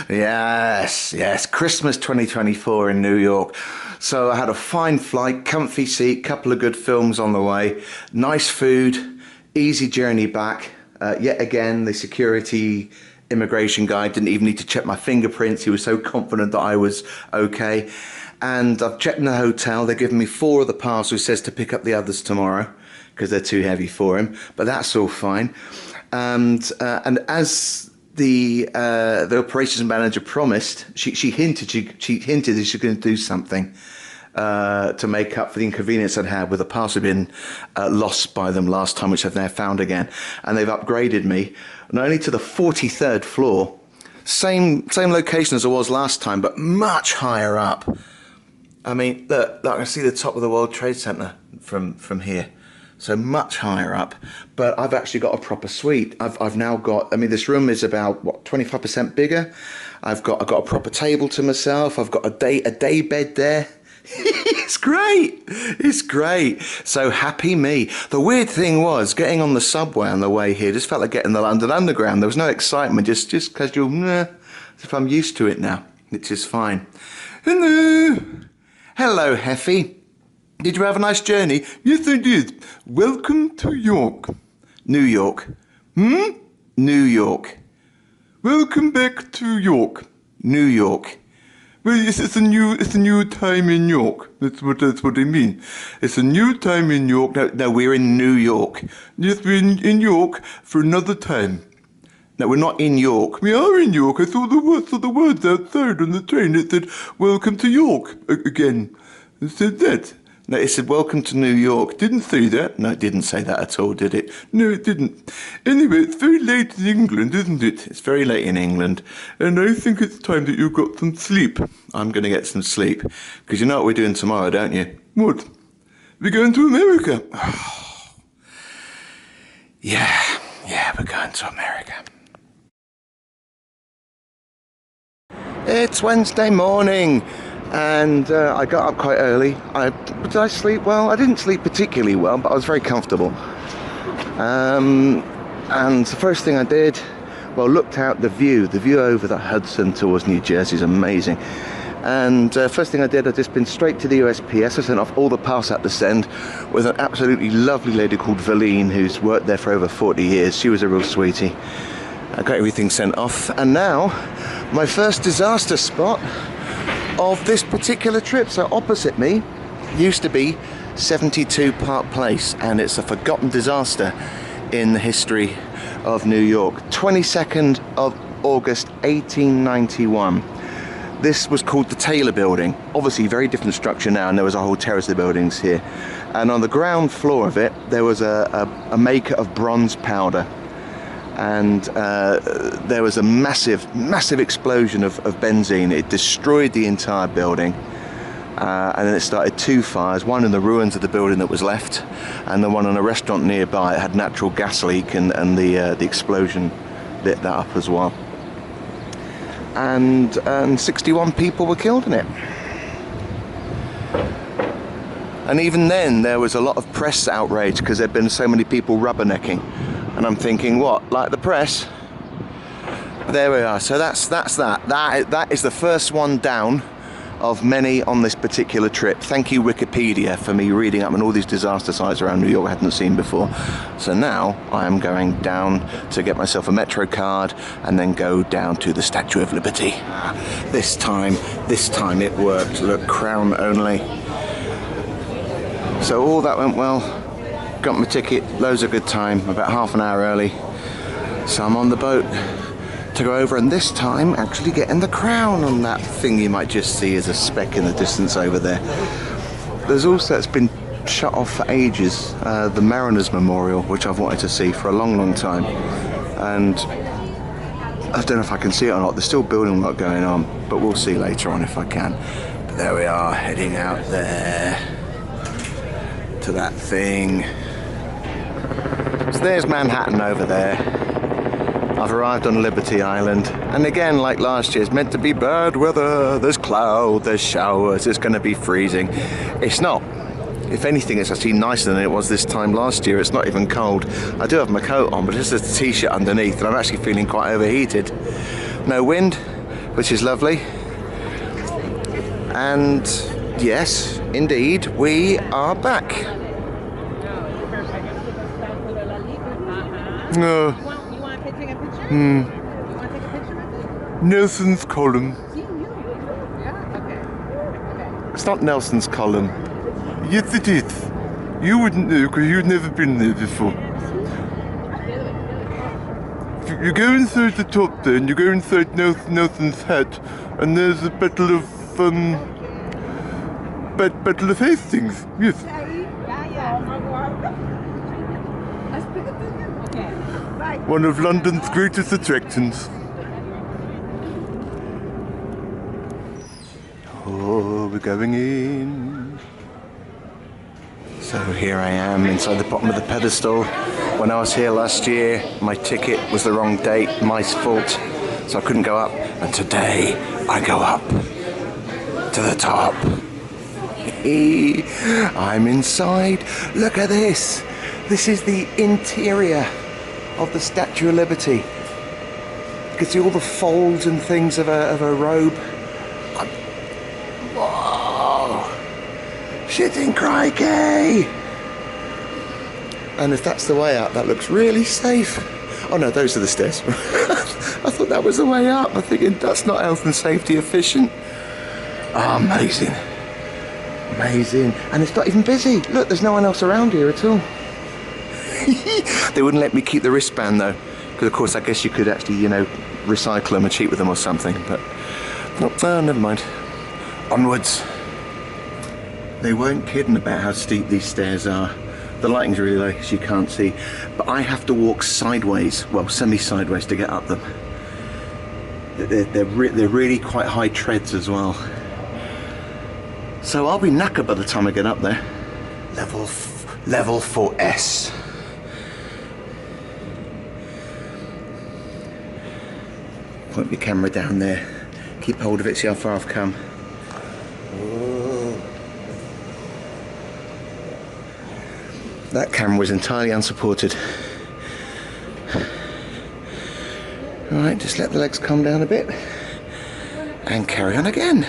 Yes, Christmas 2024 in New York. So I had a fine flight, comfy seat, couple of good films on the way, nice food, easy journey back. Yet again, the security immigration guy didn't even need to check my fingerprints. He was so confident that I was okay. And I've checked in the hotel. They're giving me 4 of the parcels, says to pick up the others tomorrow because they're too heavy for him. But that's all fine. And as the operations manager promised, she hinted that she was going to do something to make up for the inconvenience I'd had with a parcel being lost by them last time, which I've now found again. And they've upgraded me not only to the 43rd floor, same location as I was last time, but much higher up. I mean, look, I can see the top of the World Trade Center from here. So much higher up, but I've actually got a proper suite. I've now got, I mean, this room is about, what, 25% bigger. I've got a proper table to myself. I've got a day bed there. It's great. It's great. So happy me. The weird thing was getting on the subway on the way here just felt like getting the London Underground. There was no excitement, just casual, as if I'm used to it now, which is fine. Hello, Heffy. Did you have a nice journey? Yes, I did. Welcome to York. New York. New York. Welcome back to York. New York. Well, yes, it's a new time in York. That's what I mean. It's a new time in York. No, we're in New York. Yes, we're in York for another time. No, we're not in York. We are in York. I saw the words outside on the train. It said, "Welcome to York." Again. It said that. No, it said, "Welcome to New York." Didn't say that. No, it didn't say that at all, did it? No, it didn't. Anyway, it's very late in England, isn't it? It's very late in England. And I think it's time that you got some sleep. I'm going to get some sleep. Because you know what we're doing tomorrow, don't you? What? We're going to America. Yeah, we're going to America. It's Wednesday morning. And I got up quite early. Did I sleep well? I didn't sleep particularly well, but I was very comfortable. And the first thing I did, well, looked out the view over the Hudson towards New Jersey is amazing. And first thing I did, I'd just been straight to the USPS. I sent off all the parcels I had to send with an absolutely lovely lady called Valine, who's worked there for over 40 years. She was a real sweetie. I got everything sent off. And now, my first disaster spot of this particular trip. So opposite me used to be 72 Park Place, and it's a forgotten disaster in the history of New York. 22nd of August 1891. This was called the Taylor Building. Obviously very different structure now, and there was a whole terrace of buildings here. And on the ground floor of it there was a maker of bronze powder. And there was a massive explosion of benzene. It destroyed the entire building, and then it started 2 fires, one in the ruins of the building that was left, and the one in a restaurant nearby. It had natural gas leak, and the explosion lit that up as well. And 61 people were killed in it. And even then there was a lot of press outrage because there'd been so many people rubbernecking. And I'm thinking, what, like the press? There we are. So that's that. That is the first one down of many on this particular trip. Thank you, Wikipedia, for me reading up on all these disaster sites around New York I hadn't seen before. So now I am going down to get myself a Metro card and then go down to the Statue of Liberty. This time it worked. Look, crown only. So all that went well. Got my ticket, loads of good time, about half an hour early. So I'm on the boat to go over, and this time actually getting the crown on that thing you might just see as a speck in the distance over there. There's also, it's been shut off for ages, the Mariners Memorial, which I've wanted to see for a long time. And I don't know if I can see it or not. There's still building work going on, but we'll see later on if I can. But there we are, heading out there to that thing. So there's Manhattan over there. I've arrived on Liberty Island, and again, like last year, it's meant to be bad weather. There's cloud, there's showers, it's going to be freezing. It's not. If anything, it's actually nicer than it was this time last year. It's not even cold. I do have my coat on, but it's just a t-shirt underneath, and I'm actually feeling quite overheated. No wind, which is lovely. And yes, indeed, we are back. You want to take a picture? You want to take a picture with me? Nelson's column. Yeah? Okay. It's not Nelson's column. Yes, it is. You wouldn't know because you've never been there before. You go inside the top there and you go inside Nelson's hat, and there's a battle of Hastings. Yes. One of London's greatest attractions. Oh, we're going in. So here I am inside the bottom of the pedestal. When I was here last year, my ticket was the wrong date, my fault, so I couldn't go up. And today, I go up to the top. I'm inside. Look at this. This is the interior of the Statue of Liberty. You can see all the folds and things of a robe. Whoa! Shitting crikey! And if that's the way up, that looks really safe. Oh no, those are the stairs. I thought that was the way up. I'm thinking that's not health and safety efficient. Oh, amazing. Amazing. And it's not even busy. Look, there's no one else around here at all. They wouldn't let me keep the wristband though, because of course I guess you could actually, you know, recycle them and cheat with them or something, but no, never mind. Onwards. They weren't kidding about how steep these stairs are. The lighting's really low so you can't see, but I have to walk sideways, well, semi-sideways to get up them. They're really quite high treads as well. So I'll be knackered by the time I get up there. Level 4S. Point your camera down there. Keep hold of it, see how far I've come. Whoa. That camera was entirely unsupported. Alright, just let the legs calm down a bit. And carry on again.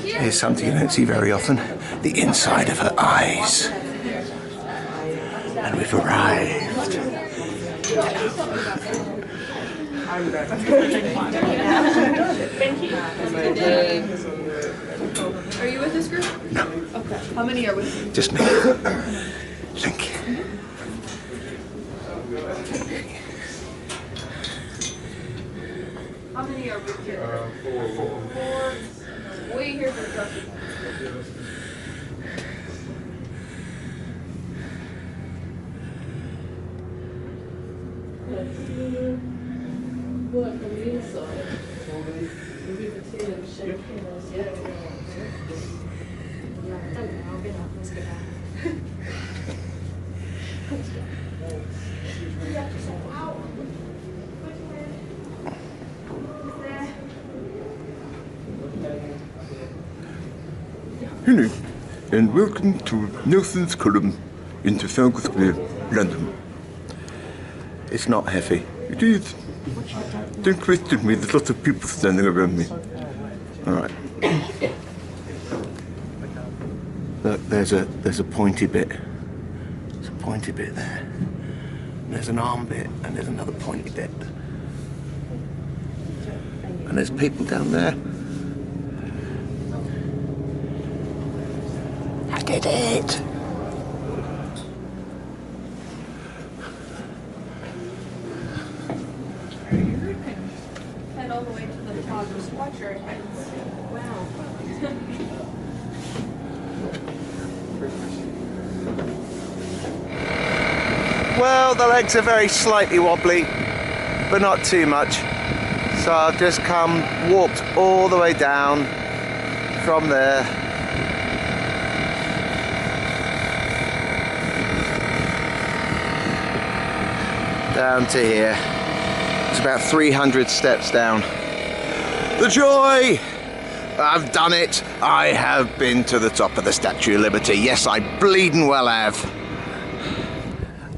Here's something you don't see very often. The inside of her eyes. And we've arrived. Are you with this group? No. Okay. How many are with you? Just me. Thank you. How many are with you? Four. Wait here for the truck. Hello, and welcome to Nelson's column in Trafalgar Square, London. It's not heavy. It is. Don't question me, there's lots of people standing around me. Alright. Look, there's a pointy bit. There's a pointy bit there. There's an arm bit, and there's another pointy bit. And there's people down there. I did it! Head all the way to the top. Just watch your heads. Wow. Well, the legs are very slightly wobbly, but not too much. So I've just walked all the way down from there. Down to here. It's about 300 steps down. The joy! I've done it. I have been to the top of the Statue of Liberty. Yes, I bleedin' well have.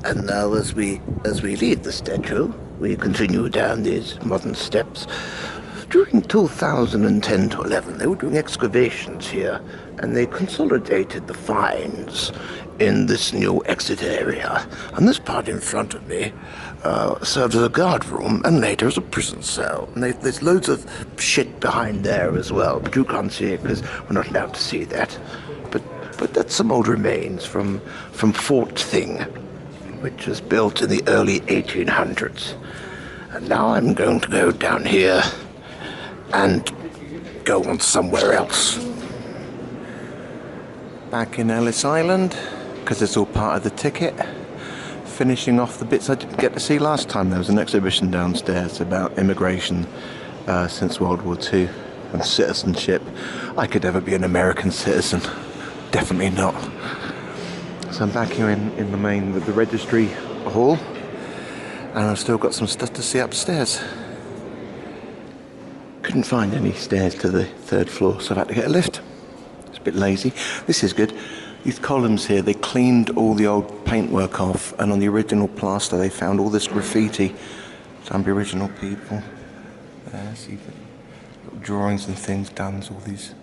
And now as we leave the statue, we continue down these modern steps. During 2010 to 11, they were doing excavations here, and they consolidated the finds in this new exit area. And this part in front of me served as a guard room and later as a prison cell. And there's loads of shit behind there as well, but you can't see it because we're not allowed to see that. But that's some old remains from Fort Thing, which was built in the early 1800s. And now I'm going to go down here and go on somewhere else. Back in Ellis Island, because it's all part of the ticket. Finishing off the bits I didn't get to see last time. There was an exhibition downstairs about immigration since World War II and citizenship. I could ever be an American citizen. Definitely not. So I'm back here in the main with the registry hall, and I've still got some stuff to see upstairs. Couldn't find any stairs to the third floor, so I've had to get a lift. It's a bit lazy. This is good. These columns here, they cleaned all the old paintwork off, and on the original plaster they found all this graffiti. Some Aboriginal people. There, see the little drawings and things done, all these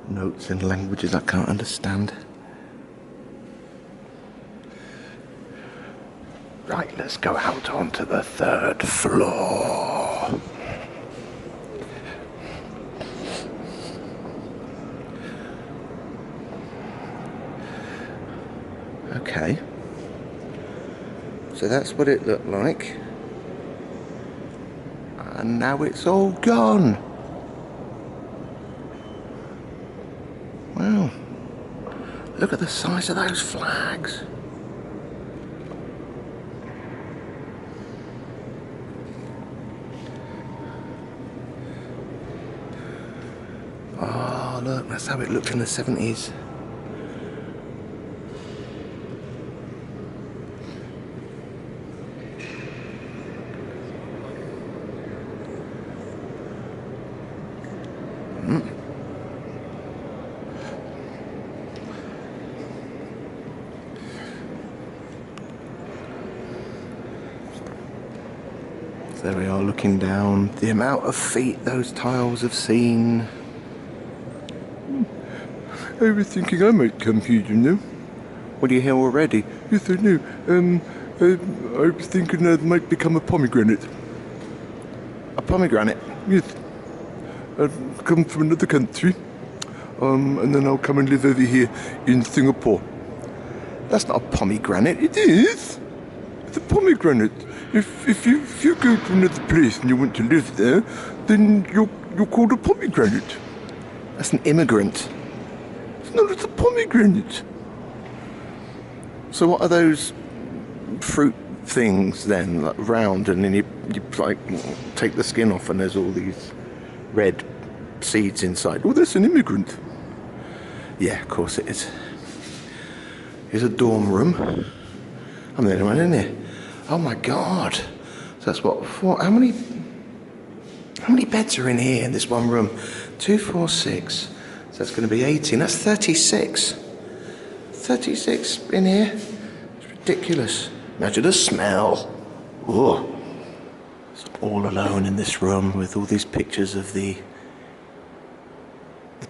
notes in languages I can't understand. Right, let's go out onto the third floor. Okay. So that's what it looked like. And now it's all gone. Wow. Look at the size of those flags. Oh, look, that's how it looked in the 70s. There we are, looking down. The amount of feet those tiles have seen. I was thinking I might come here, you know. What are you here already? Yes, I know. I was thinking I might become a pomegranate. A pomegranate? Yes. I've come from another country, and then I'll come and live over here in Singapore. That's not a pomegranate. It is. It's a pomegranate. If you go to another place and you want to live there, then you're called a pomegranate. That's an immigrant. No, it's a pomegranate. So what are those fruit things then, like round, and then you like take the skin off and there's all these red seeds inside? Well, that's an immigrant. Yeah, of course it is. Here's a dorm room. I'm the only one in here. Oh my God. So that's what, how many beds are in here in this one room? 2, 4, 6. So that's going to be 18. That's 36. 36 in here. It's ridiculous. Imagine the smell. Whoa. It's all alone in this room with all these pictures of the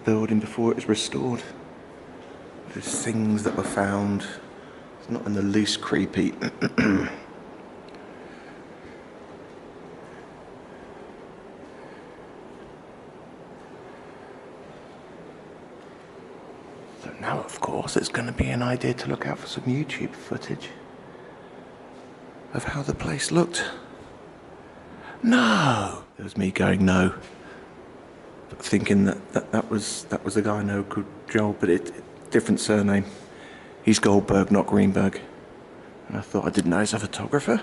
building before it was restored. There's things that were found. It's not in the least creepy. So now, of course, it's going to be an idea to look out for some YouTube footage of how the place looked. No! It was me going no. But thinking that was a guy I know called Joel, but different surname. He's Goldberg, not Greenberg. And I thought I didn't know he's a photographer.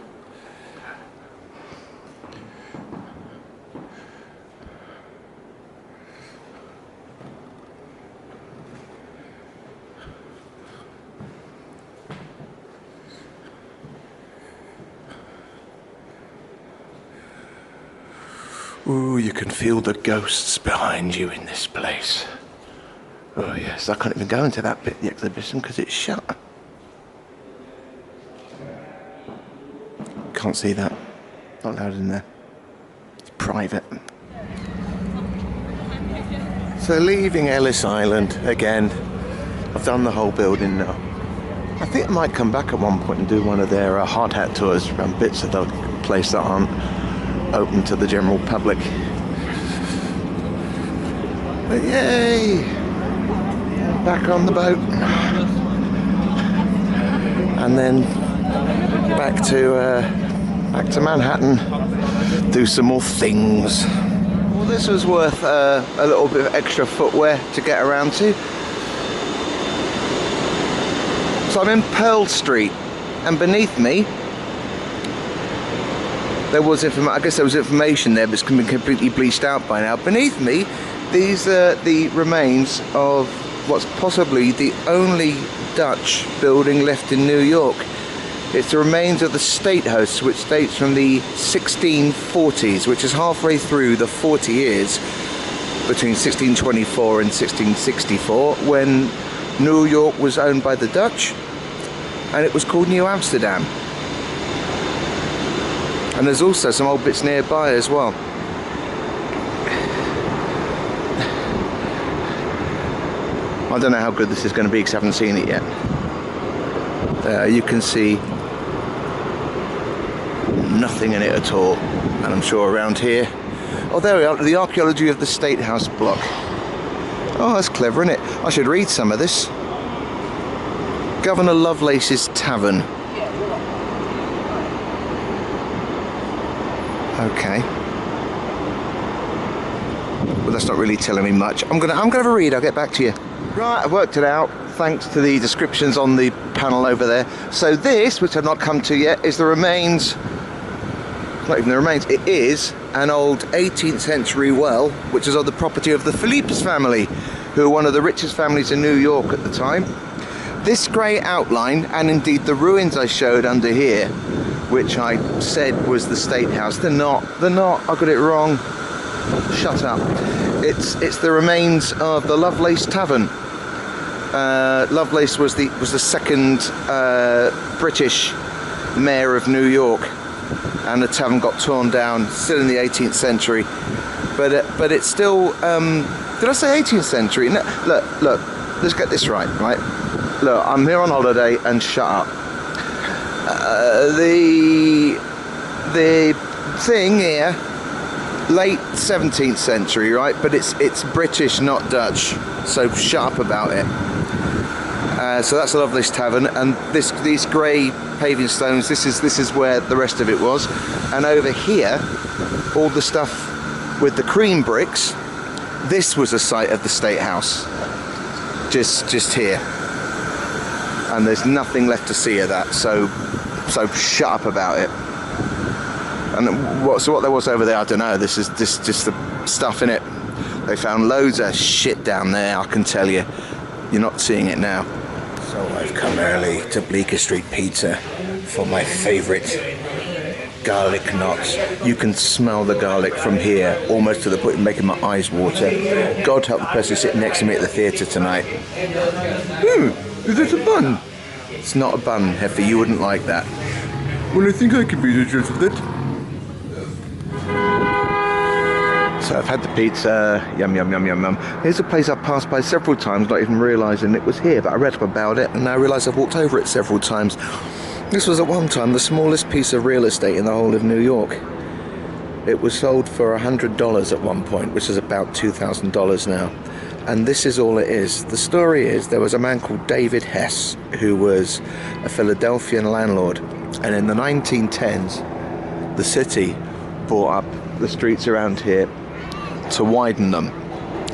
Ooh, you can feel the ghosts behind you in this place. Oh yes, I can't even go into that bit of the exhibition because it's shut. Can't see that. Not allowed in there. It's private. So leaving Ellis Island again. I've done the whole building now. I think I might come back at one point and do one of their hard hat tours around bits of the place that aren't open to the general public. But yay! Back on the boat. And then back to Manhattan. Do some more things. Well, this was worth a little bit of extra footwear to get around to. So I'm in Pearl Street, and beneath me there was I guess there was information there, but it's been completely bleached out by now. Beneath me, these are the remains of what's possibly the only Dutch building left in New York. It's the remains of the State House, which dates from the 1640s, which is halfway through the 40 years between 1624 and 1664, when New York was owned by the Dutch, and it was called New Amsterdam. And there's also some old bits nearby as well. I don't know how good this is going to be because I haven't seen it yet. There you can see nothing in it at all, and I'm sure around here, oh there we are, the Archaeology of the State House block. Oh, that's clever, isn't it? I should read some of this. Governor Lovelace's Tavern. Okay. Well, that's not really telling me much. I'm gonna have a read. I'll get back to you. Right, I've worked it out thanks to the descriptions on the panel over there. So this, which I've not come to yet, is the remains. Not even the remains. It is an old 18th century well, which is on the property of the Philippe's family, who were one of the richest families in New York at the time. This grey outline, and indeed the ruins I showed under here, which I said was the State House, they're not, I got it wrong. Shut up. It's the remains of the Lovelace Tavern. Lovelace was the second British mayor of New York, and the tavern got torn down, still in the 18th century, but it's still, did I say 18th century? No, look, let's get this right. Look, I'm here on holiday, and shut up. The thing here, late 17th century, right? But it's British, not Dutch, so shut up about it. So that's the Lovelace Tavern, and these grey paving stones, this is where the rest of it was. And over here, all the stuff with the cream bricks, this was the site of the State House, just here. And there's nothing left to see of that, so shut up about it. And what there was over there, I don't know. This is just the stuff in it. They found loads of shit down there, I can tell you. You're not seeing it now. So I've come early to Bleeker Street Pizza for my favourite garlic knots. You can smell the garlic from here, almost to the point of making my eyes water. God help the person sitting next to me at the theatre tonight. Is it a bun? It's not a bun, Heffer, you wouldn't like that. Well, I think I could be the judge of that. So I've had the pizza, yum yum yum yum yum. Here's a place I've passed by several times, not even realising it was here, but I read up about it and now I realise I've walked over it several times. This was at one time the smallest piece of real estate in the whole of New York. It was sold for $100 at one point, which is about $2,000 now. And this is all it is. The story is there was a man called David Hess who was a Philadelphian landlord, and in the 1910s the city bought up the streets around here to widen them,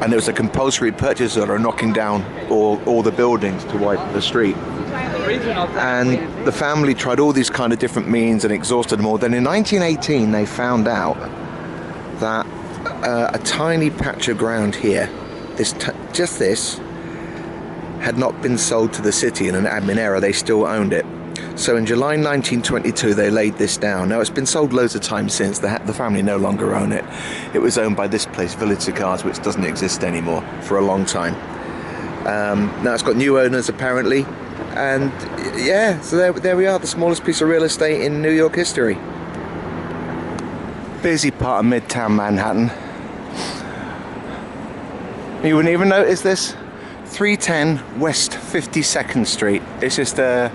and there was a compulsory purchase order knocking down all the buildings to widen the street. And the family tried all these kind of different means and exhausted them all. Then in 1918 they found out that a tiny patch of ground here, just this, had not been sold to the city in an admin error. They still owned it, So in July 1922 they laid this down. Now it's been sold loads of times since. The family no longer own it. It was owned by this place, Village Cigars, which doesn't exist anymore for a long time. Now it's got new owners apparently, and yeah, so there we are, the smallest piece of real estate in New York history. Busy part of Midtown Manhattan. You wouldn't even notice this. 310 West 52nd Street. It's just a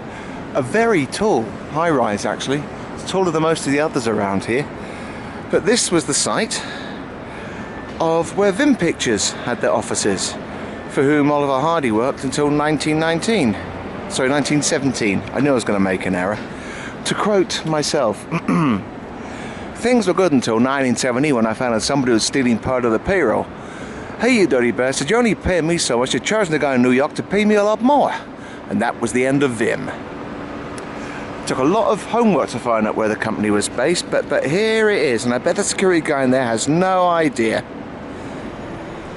very tall high-rise actually. It's taller than most of the others around here. But this was the site of where Vim Pictures had their offices, for whom Oliver Hardy worked until 1919. Sorry, 1917. I knew I was going to make an error. To quote myself, things were good until 1970 when I found out somebody was stealing part of the payroll. Hey, you dirty bastard, you're only paying me so much, you're charging the guy in New York to pay me a lot more. And that was the end of Vim. Took a lot of homework to find out where the company was based, but here it is, and I bet the security guy in there has no idea.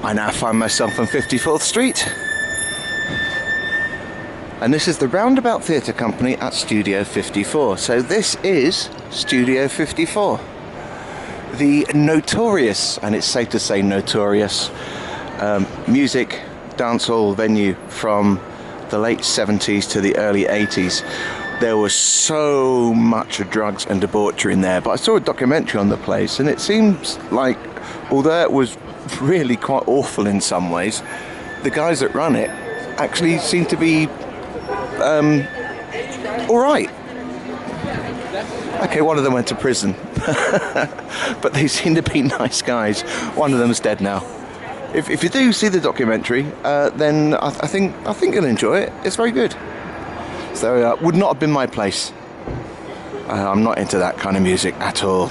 I now find myself on 54th Street. And this is the Roundabout Theatre Company at Studio 54. So this is Studio 54. The notorious, and it's safe to say notorious, music dancehall venue from the late 70s to the early 80s. There was so much drugs and debauchery in there, but I saw a documentary on the place, and it seems like, although it was really quite awful in some ways, the guys that run it actually seem to be alright. Okay, one of them went to prison, but they seem to be nice guys. One of them's dead now. If you do see the documentary, then I think you'll enjoy it. It's very good. So would not have been my place. I'm not into that kind of music at all.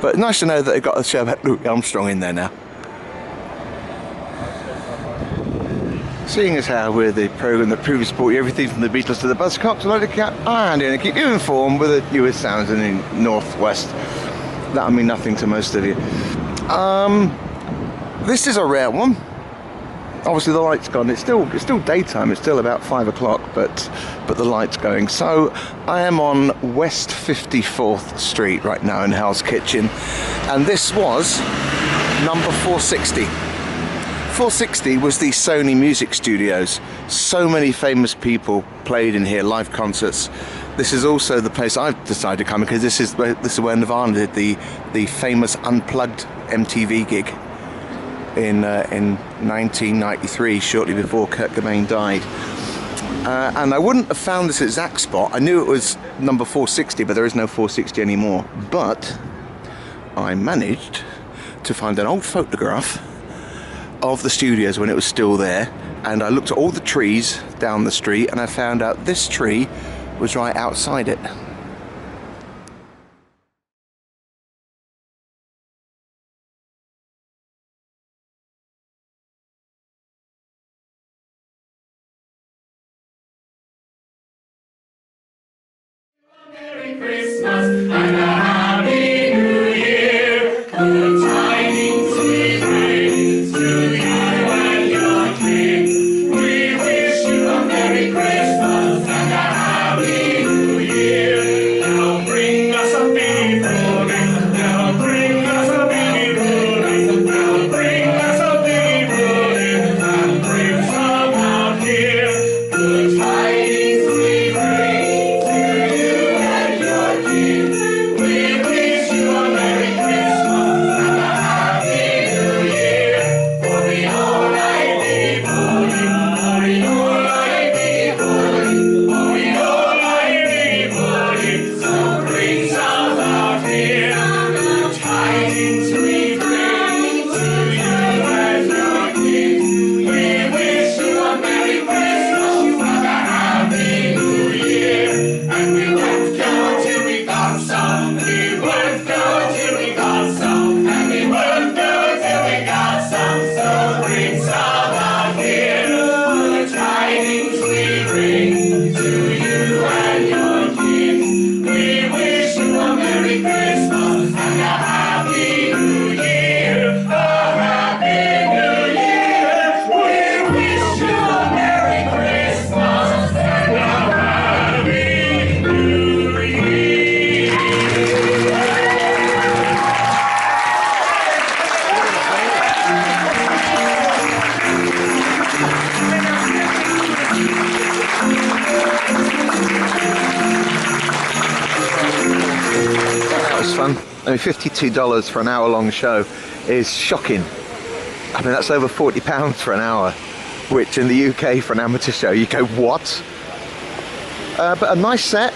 But nice to know that they've got a show about Louis Armstrong in there now. Seeing as how we're the programme that previously brought you everything from the Beatles to the Buzzcocks, I'd like to keep you informed with the newest sounds in the Northwest. That'll mean nothing to most of you. This is a rare one. Obviously the light's gone. It's still daytime. It's still about 5 o'clock, but the light's going. So I am on West 54th Street right now in Hell's Kitchen, and this was number 460. 460 was the Sony Music Studios. So many famous people played in here, live concerts. This is also the place I've decided to come, because this is where Nirvana did the famous Unplugged MTV gig in 1993, shortly before Kurt Cobain died. And I wouldn't have found this exact spot. I knew it was number 460, but there is no 460 anymore. But I managed to find an old photograph of the studios when it was still there, and I looked at all the trees down the street, and I found out this tree was right outside it. Merry Christmas and a Happy New Year. Good tidings we bring to you and your king. We wish you a Merry Christmas and a Happy New Year. Now bring us a baby pudding. Now bring us a baby pudding. Now bring us a baby pudding and bring some out here. Good tidings we bring to you and your king. We fun. I mean, $52 for an hour-long show is shocking. I mean, that's over £40 for an hour, which in the UK for an amateur show, you go, what? But a nice set.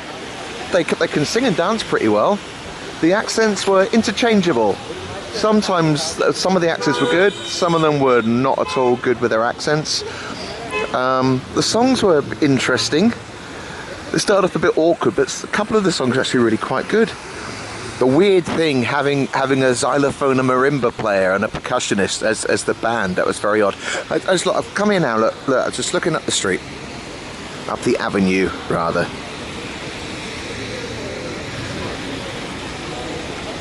They can sing and dance pretty well. The accents were interchangeable. Sometimes some of the actors were good, some of them were not at all good with their accents. The songs were interesting. They started off a bit awkward, but a couple of the songs are actually really quite good. The weird thing, having a xylophone, a marimba player and a percussionist as the band, that was very odd. I've come here now, look, I'm just looking up the street. Up the avenue, rather.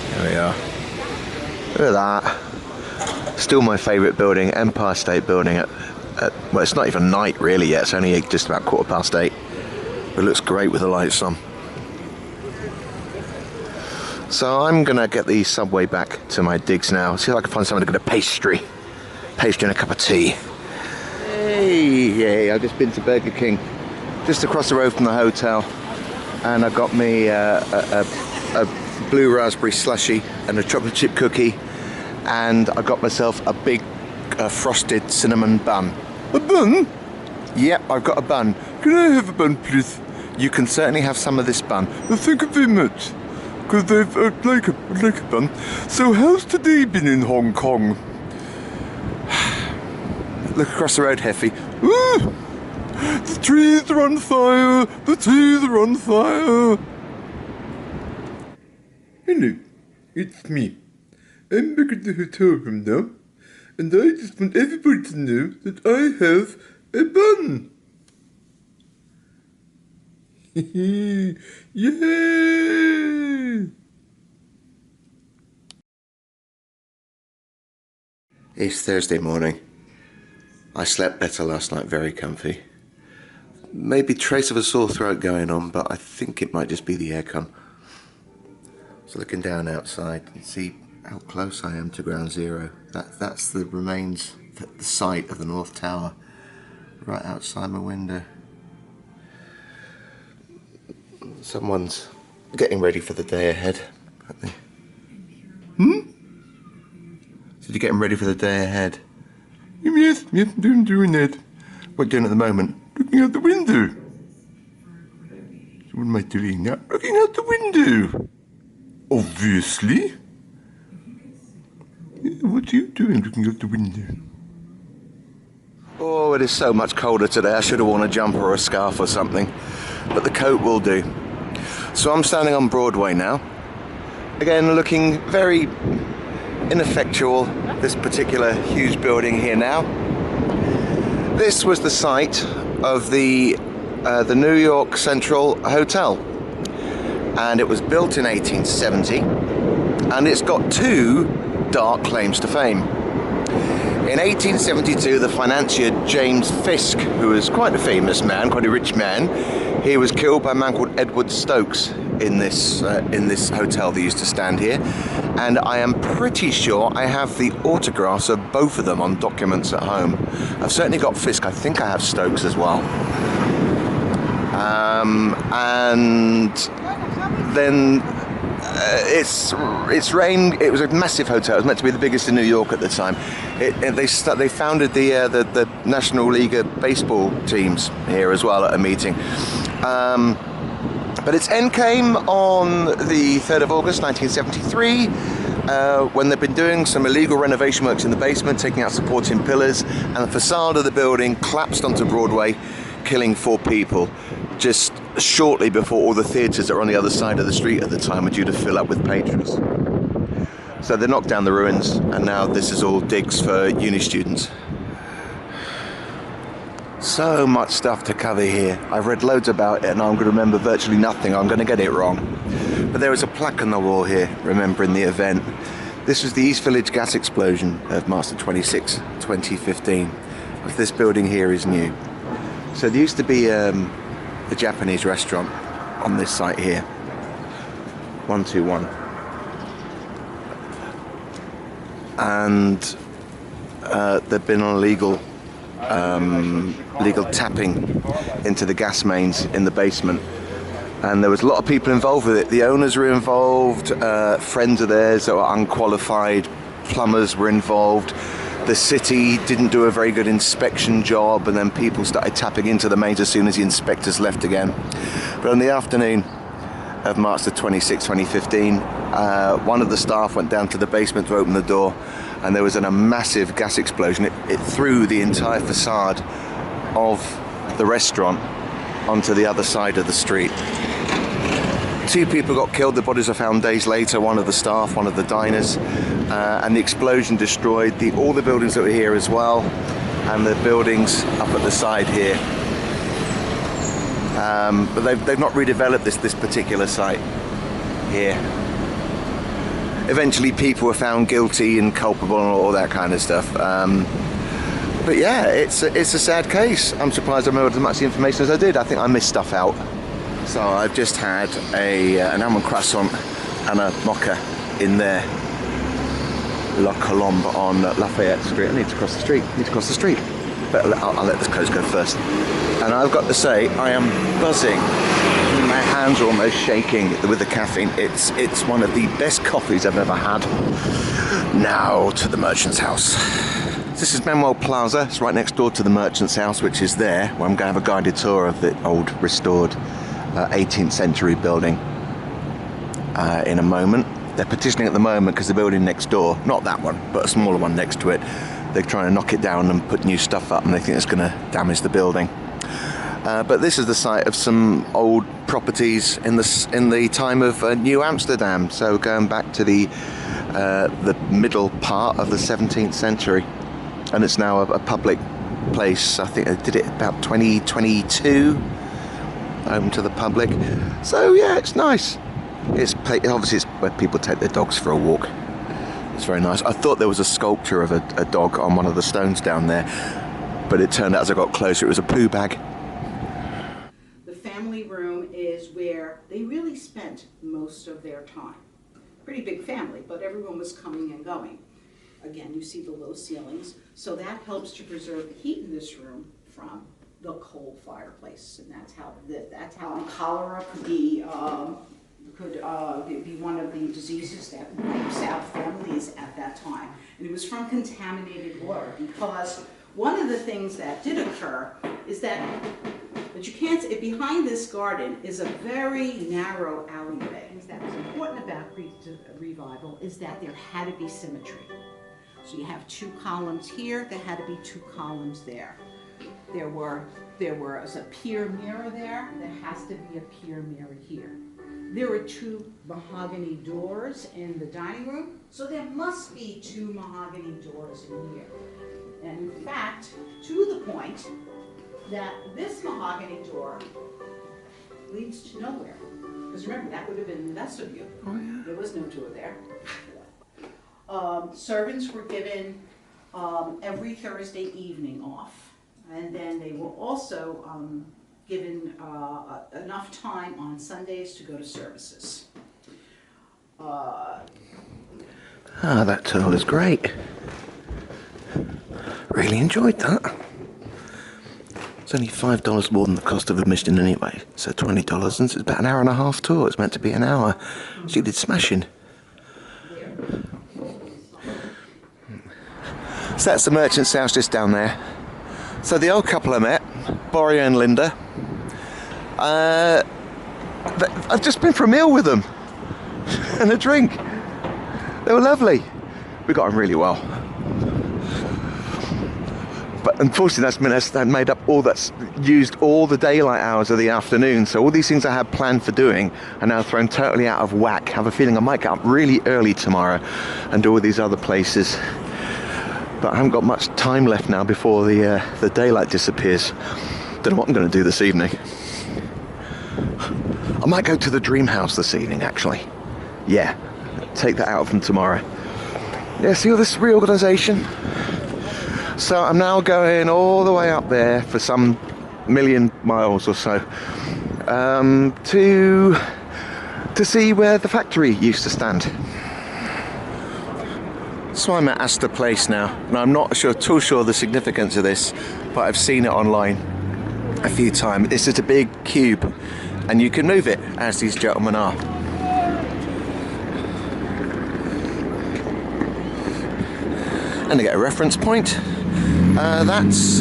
There we are. Look at that. Still my favourite building, Empire State Building at well, it's not even night really yet, it's only just about 8:15. But it looks great with the lights on. So I'm gonna get the subway back to my digs now. See if I can find someone to get a pastry and a cup of tea. Hey, I've just been to Burger King, just across the road from the hotel, and I got me a blue raspberry slushy and a chocolate chip cookie, and I got myself a big frosted cinnamon bun. A bun? Yep, I've got a bun. Can I have a bun, please? You can certainly have some of this bun. Well, thank you very much. Because I'd like a bun. So how's today been in Hong Kong? Look across the road, Heffy. Ooh! The trees are on fire! The trees are on fire! Hello, it's me. I'm back at the hotel room now, and I just want everybody to know that I have a bun. Yay! It's Thursday morning. I slept better last night, very comfy. Maybe trace of a sore throat going on, but I think it might just be the aircon. So looking down outside, you can see how close I am to ground zero. That's the remains, the site of the North Tower, right outside my window. Someone's getting ready for the day ahead, aren't they? So you're getting ready for the day ahead? Yes, I'm doing that. What are you doing at the moment? Looking out the window. So what am I doing now? Looking out the window. Obviously. Yeah, what are you doing looking out the window? Oh, it is so much colder today. I should have worn a jumper or a scarf or something, but the coat will do. So I'm standing on Broadway now. Again, looking very ineffectual, this particular huge building here now. This was the site of the New York Central Hotel, and it was built in 1870, and it's got two dark claims to fame. In 1872, the financier James Fisk, who was quite a famous man, quite a rich man, he was killed by a man called Edward Stokes in this hotel that used to stand here, and I am pretty sure I have the autographs of both of them on documents at home. I've certainly got Fisk. I think I have Stokes as well. And then it's rained. It was a massive hotel. It was meant to be the biggest in New York at the time. They founded the National League of Baseball teams here as well at a meeting. But its end came on the 3rd of August 1973 when they'd been doing some illegal renovation works in the basement, taking out supporting pillars, and the facade of the building collapsed onto Broadway, killing 4 people just shortly before all the theatres that were on the other side of the street at the time were due to fill up with patrons. So they knocked down the ruins, and now this is all digs for uni students. So much stuff to cover here. I've read loads about it and I'm going to remember virtually nothing. I'm going to get it wrong. But there is a plaque on the wall here remembering the event. This was the East Village gas explosion of March 26, 2015. This building here is new. So there used to be a Japanese restaurant on this site here. 121. And there'd been an illegal tapping into the gas mains in the basement, And there was a lot of people involved with it. The owners were involved, friends of theirs that were unqualified, plumbers were involved. The city didn't do a very good inspection job, and then people started tapping into the mains as soon as the inspectors left again. But on the afternoon of March the 26th, 2015, one of the staff went down to the basement to open the door, and there was a massive gas explosion. It threw the entire facade of the restaurant onto the other side of the street. 2 people got killed. The bodies were found days later, one of the staff, one of the diners, and the explosion destroyed all the buildings that were here as well, and the buildings up at the side here. But they've not redeveloped this particular site here. Eventually people were found guilty and culpable and all that kind of stuff. But yeah, it's a sad case. I'm surprised I remembered as much information as I did. I think I missed stuff out. So I've just had an almond croissant and a mocha in there. La Colombe on Lafayette Street. I need to cross the street. But I'll let this close go first. And I've got to say, I am buzzing. My hands are almost shaking with the caffeine. It's one of the best coffees I've ever had. Now to the Merchant's House. This is Manuel Plaza. It's right next door to the Merchant's House, which is there, where I'm going to have a guided tour of the old restored 18th century building in a moment. They're petitioning at the moment because the building next door, not that one, but a smaller one next to it, they're trying to knock it down and put new stuff up, and they think it's going to damage the building. But this is the site of some old properties in the time of New Amsterdam, so going back to the middle part of the 17th century, and it's now a public place. I think they did it about 2022, open to the public. So yeah, it's nice. Obviously it's where people take their dogs for a walk. It's very nice. I thought there was a sculpture of a dog on one of the stones down there, but it turned out as I got closer it was a poo bag. The family room is where they really spent most of their time. Pretty big family, but everyone was coming and going. Again, you see the low ceilings, so that helps to preserve the heat in this room from the coal fireplace, and that's how cholera could be one of the diseases that wipes out families at that time. And it was from contaminated water, because one of the things that did occur is that, but you can't, behind this garden is a very narrow alleyway. That was important about revival is that there had to be symmetry. So you have 2 columns here, there had to be 2 columns there. There was a pier mirror there has to be a pier mirror here. There were 2 mahogany doors in the dining room, so there must be 2 mahogany doors in here. And in fact, to the point that this mahogany door leads to nowhere. Because remember, that would have been the vestibule. Oh, yeah. There was no door there. Servants were given every Thursday evening off. And then they were also given enough time on Sundays to go to services. That tour was great. Really enjoyed that. It's only $5 more than the cost of admission anyway, so $20, and it's about an hour and a half tour. It's meant to be an hour. She did smashing. So that's the Merchant's House just down there. So the old couple I met, Boria and Linda, I've just been for a meal with them and a drink. They were lovely. We got on really well. But unfortunately that's made up that's used all the daylight hours of the afternoon. So all these things I had planned for doing are now thrown totally out of whack. I have a feeling I might get up really early tomorrow and do all these other places. But I haven't got much time left now before the daylight disappears. Don't know what I'm going to do this evening. I might go to the Dream House this evening, actually. Yeah, take that out from tomorrow. Yeah, see all this reorganisation? So I'm now going all the way up there for some million miles or so to see where the factory used to stand. So I'm at Astor Place now, and I'm not too sure the significance of this, but I've seen it online a few times. It's just a big cube and you can move it, as these gentlemen are. And to get a reference point, that's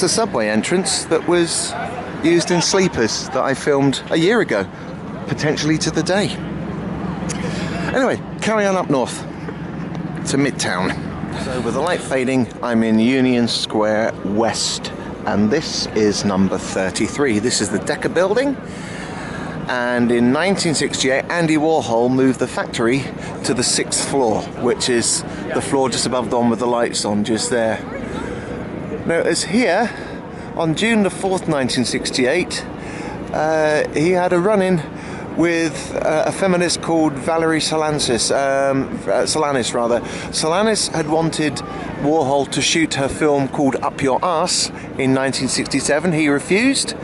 the subway entrance that was used in Sleepers that I filmed a year ago, potentially to the day. Anyway, carry on up north to Midtown. So with the light fading, I'm in Union Square West, and this is number 33. This is the Decker building, and in 1968 Andy Warhol moved the factory to the 6th floor, which is the floor just above the one with the lights on, just there. Now, as here, on June the 4th, 1968, he had a run-in with a feminist called Valerie Solanas. Solanas had wanted Warhol to shoot her film called Up Your Arse in 1967. He refused,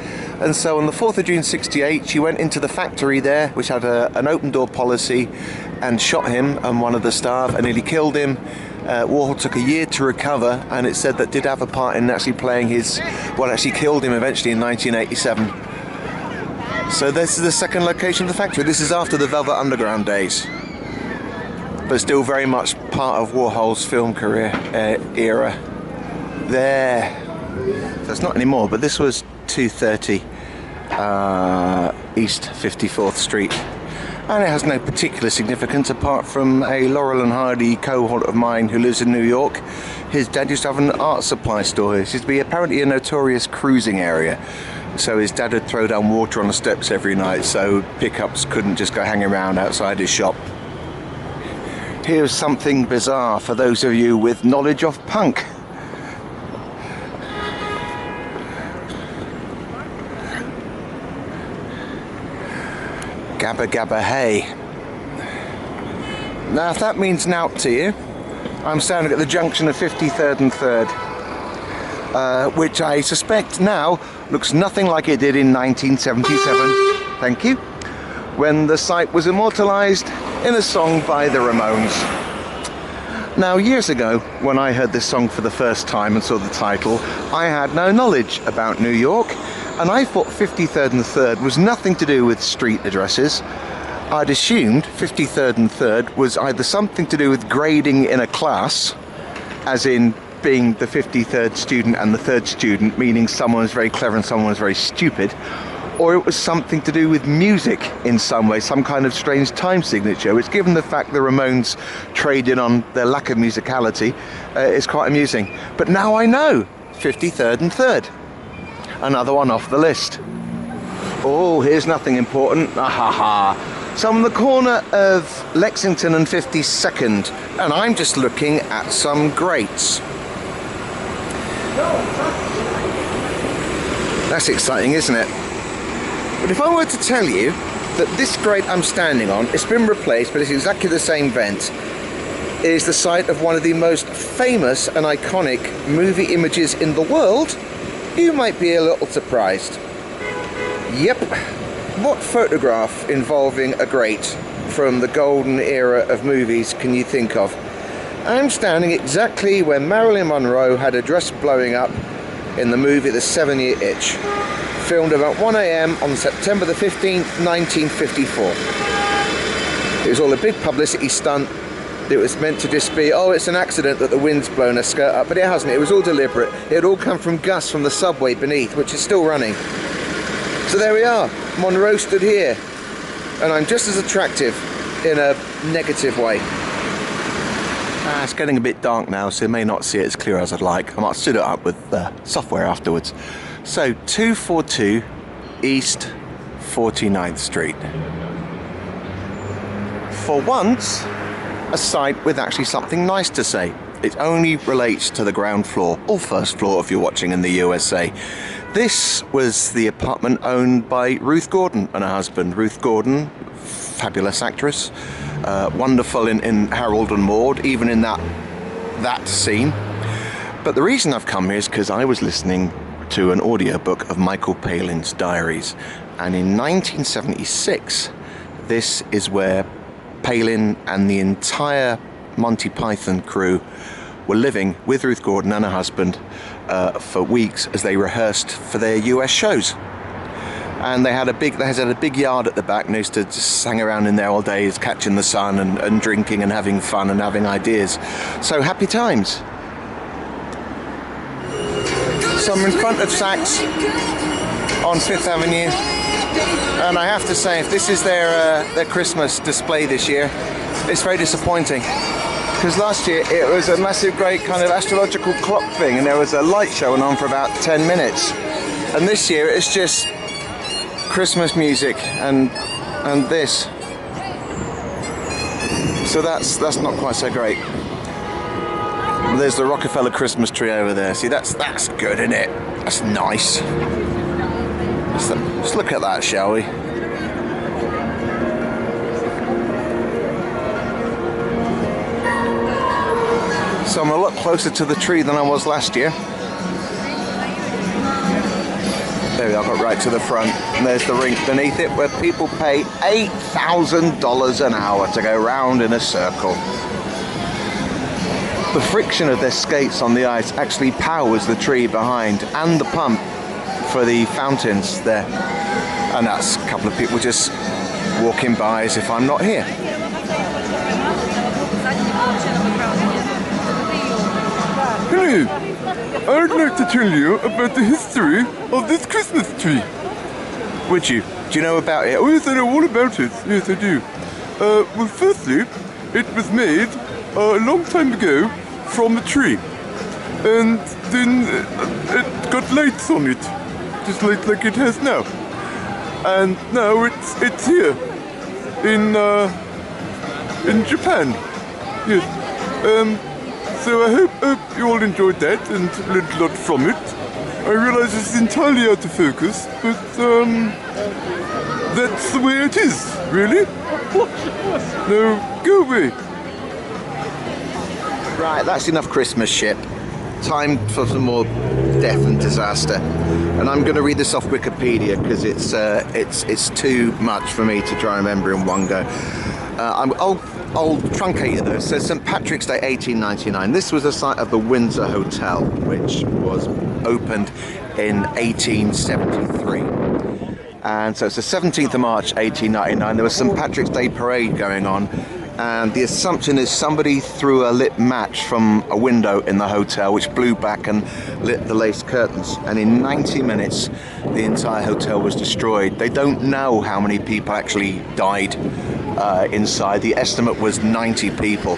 and so on the 4th of June 68, she went into the factory there, which had an open-door policy, and shot him and one of the staff and nearly killed him. Warhol took a year to recover, and it said that did have a part in actually playing his, well, actually killed him eventually in 1987. So this is the second location of the factory. This is after the Velvet Underground days, but still very much part of Warhol's film career era. There. So it's not anymore, but this was 230 East 54th Street. And it has no particular significance apart from a Laurel and Hardy cohort of mine who lives in New York. His dad used to have an art supply store. It used to be apparently a notorious cruising area. So his dad would throw down water on the steps every night, so pickups couldn't just go hanging around outside his shop. Here's something bizarre for those of you with knowledge of punk. Gabba Gabba Hey. Now, if that means nought to you, I'm standing at the junction of 53rd and 3rd, which I suspect now looks nothing like it did in 1977, thank you, when the site was immortalised in a song by the Ramones. Now, years ago, when I heard this song for the first time and saw the title, I had no knowledge about New York, and I thought 53rd and 3rd was nothing to do with street addresses. I'd assumed 53rd and 3rd was either something to do with grading in a class, as in being the 53rd student and the 3rd student, meaning someone was very clever and someone was very stupid, or it was something to do with music in some way, some kind of strange time signature, which, given the fact the Ramones traded on their lack of musicality, is quite amusing. But now I know 53rd and 3rd. Another one off the list. Oh, here's nothing important. Ahaha. So I'm on the corner of Lexington and 52nd, and I'm just looking at some grates. That's exciting, isn't it? But if I were to tell you that this grate I'm standing on, it's been replaced, but it's exactly the same vent, is the site of one of the most famous and iconic movie images in the world, you might be a little surprised. Yep. What photograph involving a grate from the golden era of movies can you think of? I'm standing exactly where Marilyn Monroe had her dress blowing up in the movie The 7-Year Itch, filmed about 1 AM on September the 15th, 1954. It was all a big publicity stunt. It was meant to just be, oh, it's an accident that the wind's blown her skirt up, but it hasn't. It was all deliberate. It had all come from gusts from the subway beneath, which is still running. So there we are. Monroe stood here, and I'm just as attractive in a negative way. It's getting a bit dark now, so you may not see it as clear as I'd like. I might suit it up with software afterwards. So 242 East 49th Street. For once, a site with actually something nice to say. It only relates to the ground floor, or first floor if you're watching in the USA. This was the apartment owned by Ruth Gordon and her husband. Ruth Gordon, fabulous actress, wonderful in Harold and Maude, even in that scene. But the reason I've come here is because I was listening to an audiobook of Michael Palin's diaries, and in 1976, this is where Palin and the entire Monty Python crew were living with Ruth Gordon and her husband for weeks as they rehearsed for their US shows. and they had a big yard at the back, and they used to just hang around in there all day, catching the sun and drinking and having fun and having ideas. So happy times. So I'm in front of Saks on 5th Avenue, and I have to say, if this is their Christmas display this year, it's very disappointing. Because last year it was a massive, great kind of astrological clock thing, and there was a light showing on for about 10 minutes. And this year it's just Christmas music and this. So that's not quite so great. There's the Rockerfeller Christmas tree over there. See, that's good, isn't it? That's nice. Let's look at that, shall we? So I'm a lot closer to the tree than I was last year. There we are, got right to the front, and there's the rink beneath it where people pay $8,000 an hour to go round in a circle. The friction of their skates on the ice actually powers the tree behind and the pump for the fountains there. And that's a couple of people just walking by as if I'm not here. Hello, I'd like to tell you about the history of this Christmas tree. Would you? Do you know about it? Oh yes, I know all about it. Yes, I do. Well, firstly, it was made a long time ago from a tree. And then it got lights on it, just like it has now. And now it's here in Japan. Yes. So I hope you all enjoyed that and learned a lot from it. I realise it's entirely out of focus, but that's the way it is, really. No, go away. Right, that's enough Christmas shit. Time for some more death and disaster. And I'm going to read this off Wikipedia because it's too much for me to try and remember in one go. I'll truncate it though. So St. Patrick's Day 1899. This was the site of the Windsor Hotel, which was opened in 1873. And so it's the 17th of March 1899. There was St. Patrick's Day parade going on, and the assumption is somebody threw a lit match from a window in the hotel which blew back and lit the lace curtains, and in 90 minutes the entire hotel was destroyed. They don't know how many people actually died inside. The estimate was 90 people.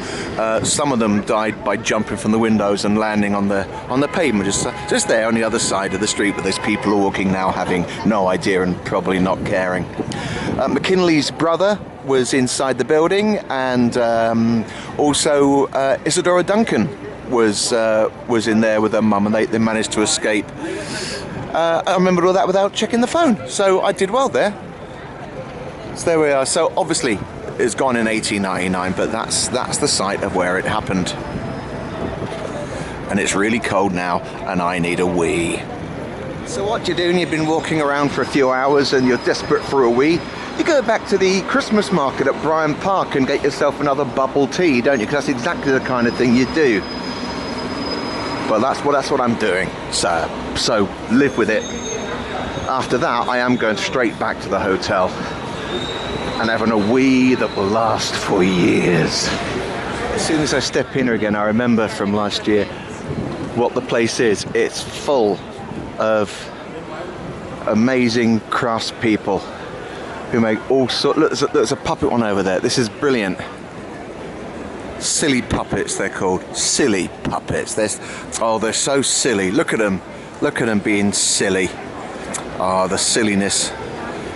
Some of them died by jumping from the windows and landing on the pavement, just there on the other side of the street, but there's people walking now having no idea and probably not caring. McKinley's brother was inside the building, and also Isadora Duncan was in there with her mum, and they managed to escape. I remembered all that without checking the phone, so I did well there. So there we are. So obviously it's gone in 1899, but that's the site of where it happened. And it's really cold now, and I need a wee. So what you're doing, you've been walking around for a few hours and you're desperate for a wee. You go back to the Christmas market at Bryant Park and get yourself another bubble tea, don't you? Because that's exactly the kind of thing you do. But that's what I'm doing. So live with it. After that, I am going straight back to the hotel and having a wee that will last for years. As soon as I step in again, I remember from last year what the place is. It's full of amazing craftspeople who make all sorts. Look, there's a puppet one over there. This is brilliant. Silly puppets, they're called. Silly puppets. They're so silly. Look at them. Look at them being silly. Oh, the silliness.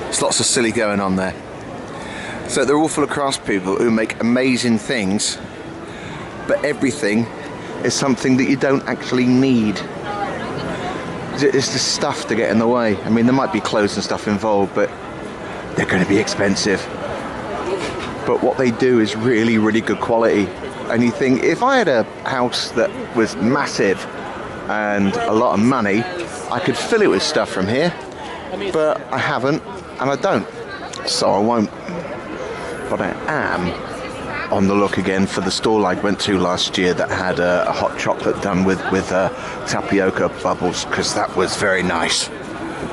There's lots of silly going on there. So they're all full of craftspeople who make amazing things, but everything is something that you don't actually need. It's just stuff to get in the way. I mean, there might be clothes and stuff involved, but they're going to be expensive. But what they do is really, really good quality. And you think, if I had a house that was massive and a lot of money, I could fill it with stuff from here. But I haven't, and I don't. So I won't. But I am on the look again for the stall I went to last year that had a hot chocolate done with tapioca bubbles, because that was very nice.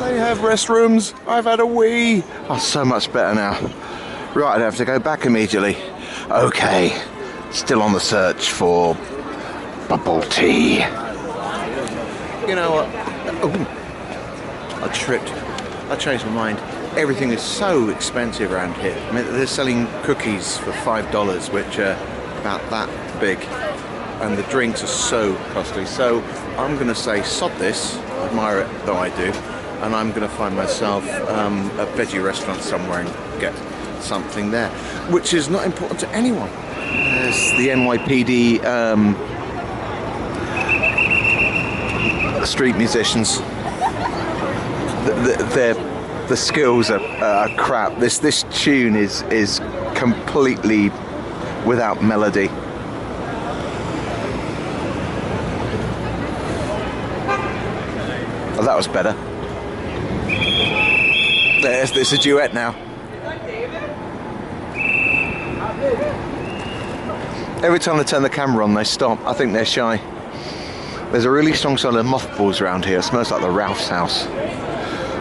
They have restrooms. I've had a wee. Oh, so much better now. Right, I'd have to go back immediately. Okay, still on the search for bubble tea. You know what? Oh, I tripped. I changed my mind. Everything is so expensive around here. I mean, they're selling cookies for $5, which are about that big, and the drinks are so costly. So I'm going to say, sod this, admire it though I do, and I'm going to find myself a veggie restaurant somewhere and get something there, which is not important to anyone. There's the NYPD street musicians. The skills are crap. This tune is completely without melody. Oh, that was better. There's a duet now. Every time they turn the camera on, they stop. I think they're shy. There's a really strong smell of mothballs around here. It smells like the Ralph's house,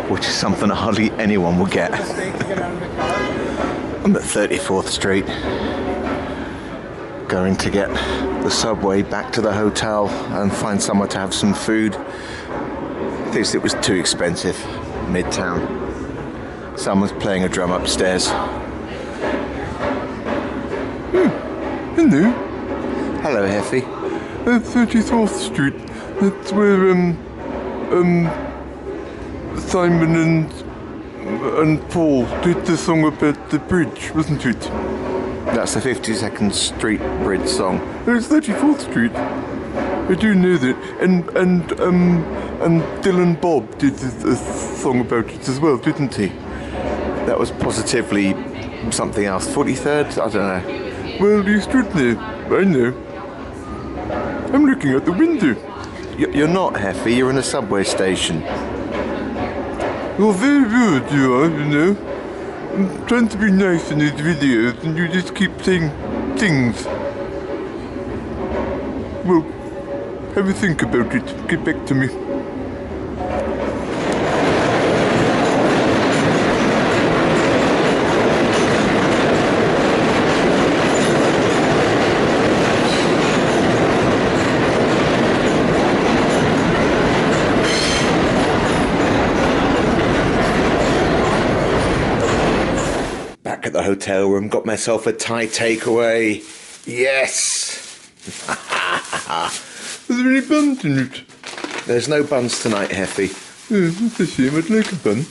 which is something hardly anyone will get. I'm at 34th Street, going to get the subway back to the hotel and find somewhere to have some food. I think it was too expensive. Midtown. Someone's playing a drum upstairs. Hello. Hello, Heffy. 34th Street. That's where Simon and Paul did the song about the bridge, wasn't it? That's the 52nd Street Bridge song. It's 34th Street. I do know that. And Dylan Bob did a song about it as well, didn't he? That was positively something else. 43rd? I don't know. Well, you stood there. I know. I'm looking out the window. You're not, Heffy. You're in a subway station. Well, very rude you are, you know. I'm trying to be nice in these videos and you just keep saying things. Well, have a think about it. Get back to me. At the hotel room, got myself a Thai takeaway. Yes! Is there any buns in it? There's no buns tonight, Heffy. Oh, that's a shame. I'd like a bun.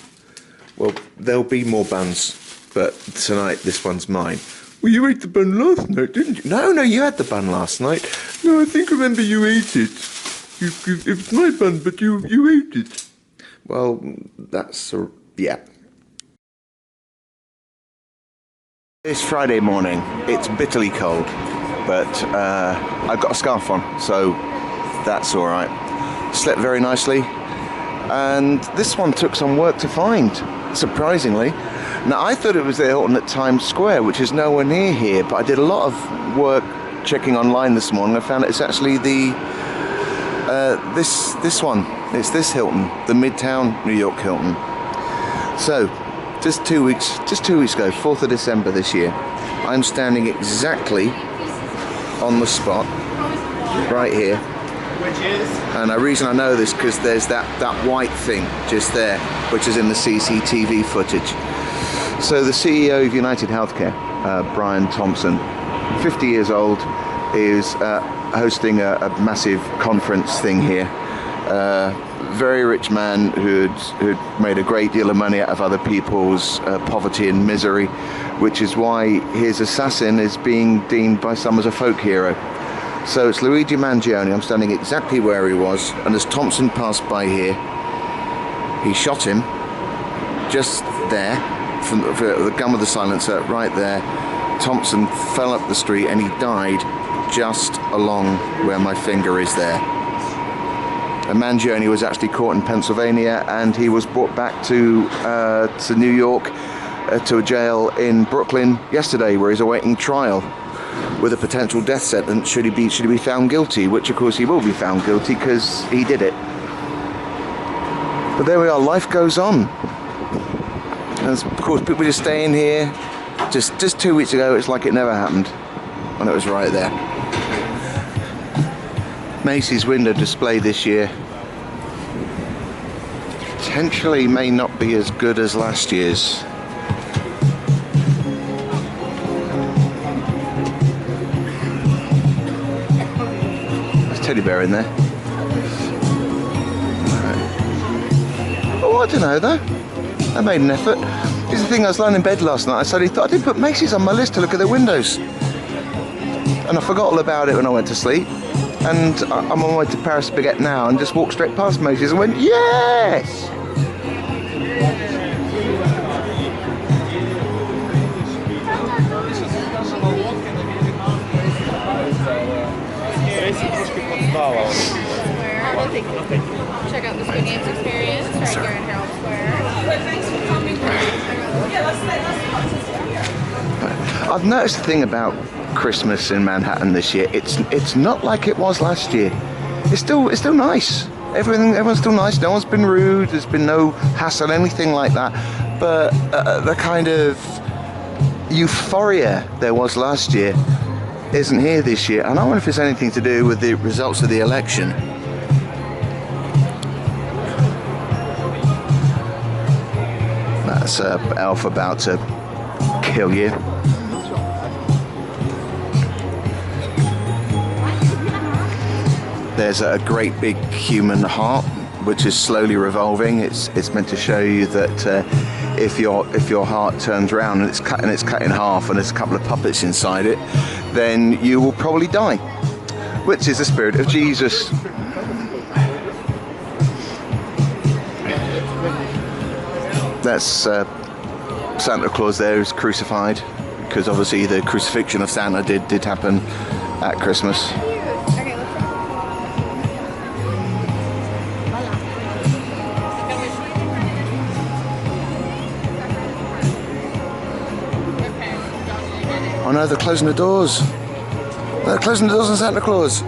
Well, there'll be more buns, but tonight this one's mine. Well, you ate the bun last night, didn't you? No, you had the bun last night. No, I think I remember you ate it. It was my bun, but you ate it. Well, that's yeah. It's Friday morning. It's bitterly cold, but I've got a scarf on, so that's all right. Slept very nicely, and this one took some work to find, surprisingly. Now, I thought it was the Hilton at Times Square, which is nowhere near here, but I did a lot of work checking online this morning. I found it's actually the this one. It's this Hilton, the Midtown New York Hilton. So, just two weeks ago, 4th of December this year, I'm standing exactly on the spot, right here. And the reason I know this because there's that white thing just there, which is in the CCTV footage. So the CEO of United Healthcare, Brian Thompson, 50 years old, is hosting a massive conference thing here. Very rich man who'd made a great deal of money out of other people's poverty and misery, which is why his assassin is being deemed by some as a folk hero. So it's Luigi Mangione. I'm standing exactly where he was, and as Thompson passed by here, he shot him just there, from the gun with the silencer right there. Thompson fell up the street and he died just along where my finger is there. And Mangione was actually caught in Pennsylvania, and he was brought back to New York, to a jail in Brooklyn yesterday, where he's awaiting trial with a potential death sentence should he be found guilty, which of course he will be found guilty because he did it. But there we are, life goes on. And of course people just staying here. Just 2 weeks ago it's like it never happened. And it was right there. Macy's window display this year potentially may not be as good as last year's. There's a teddy bear in there. Oh, I don't know though. I made an effort. Here's the thing, I was lying in bed last night. I suddenly thought I didn't put Macy's on my list to look at the windows. And I forgot all about it when I went to sleep. And I'm on my way to Paris Baguette now and just walked straight past Macy's and went, yes! Check out the Squid Games experience right here in Herald Square. Thanks for coming. I've noticed the thing about Christmas in Manhattan this year. It's not like it was last year. It's still nice. Everyone's still nice. No one's been rude. There's been no hassle, anything like that. But the kind of euphoria there was last year isn't here this year. And I wonder if it's anything to do with the results of the election. That's Elf about to kill you. There's a great big human heart which is slowly revolving. It's meant to show you that if your heart turns around and it's cut in half and there's a couple of puppets inside it, then you will probably die, which is the spirit of Jesus. That's Santa Claus there is crucified, because obviously the crucifixion of Santa did happen at Christmas. Oh no, they're closing the doors. They're closing the doors on Santa Claus.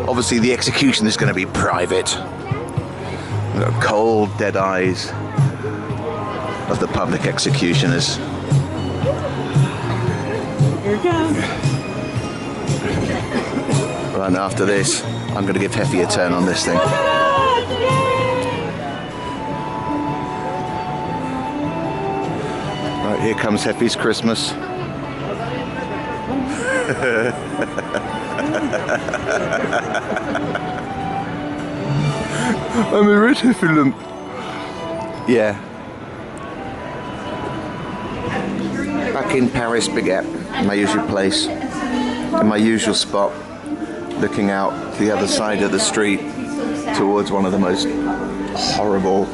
Obviously the execution is going to be private. We've got cold, dead eyes of the public executioners. Here it comes. Right, and after this, I'm going to give Heffy a turn on this thing. Right, here comes Heffy's Christmas. I'm a red Heffy lump. Yeah. Back in Paris Baguette, my usual place, in my usual spot, looking out the other side of the street towards one of the most horrible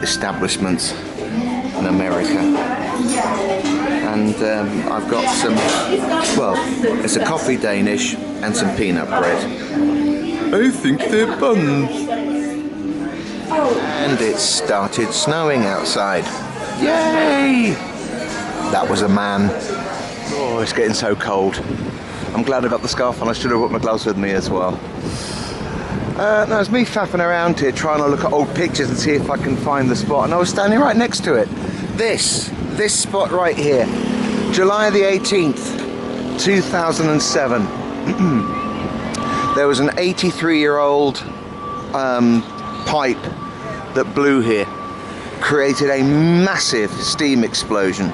establishments in America. And I've got some, well, it's a coffee Danish and some peanut bread. I think they're buns. And it started snowing outside. Yay! That was a man. Oh, it's getting so cold. I'm glad I got the scarf on. I should have brought my gloves with me as well. Now it's me faffing around here trying to look at old pictures and see if I can find the spot, and I was standing right next to it. This spot right here, July the 18th 2007. There was an 83-year-old pipe that blew here, created a massive steam explosion.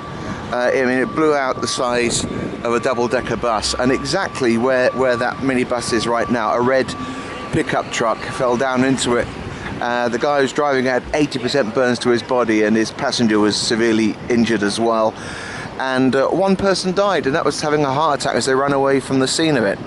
I mean, it blew out the size of a double-decker bus, and exactly where that minibus is right now, a red pickup truck fell down into it. The guy who's driving had 80% burns to his body, and his passenger was severely injured as well. And one person died, and that was having a heart attack as they ran away from the scene of it.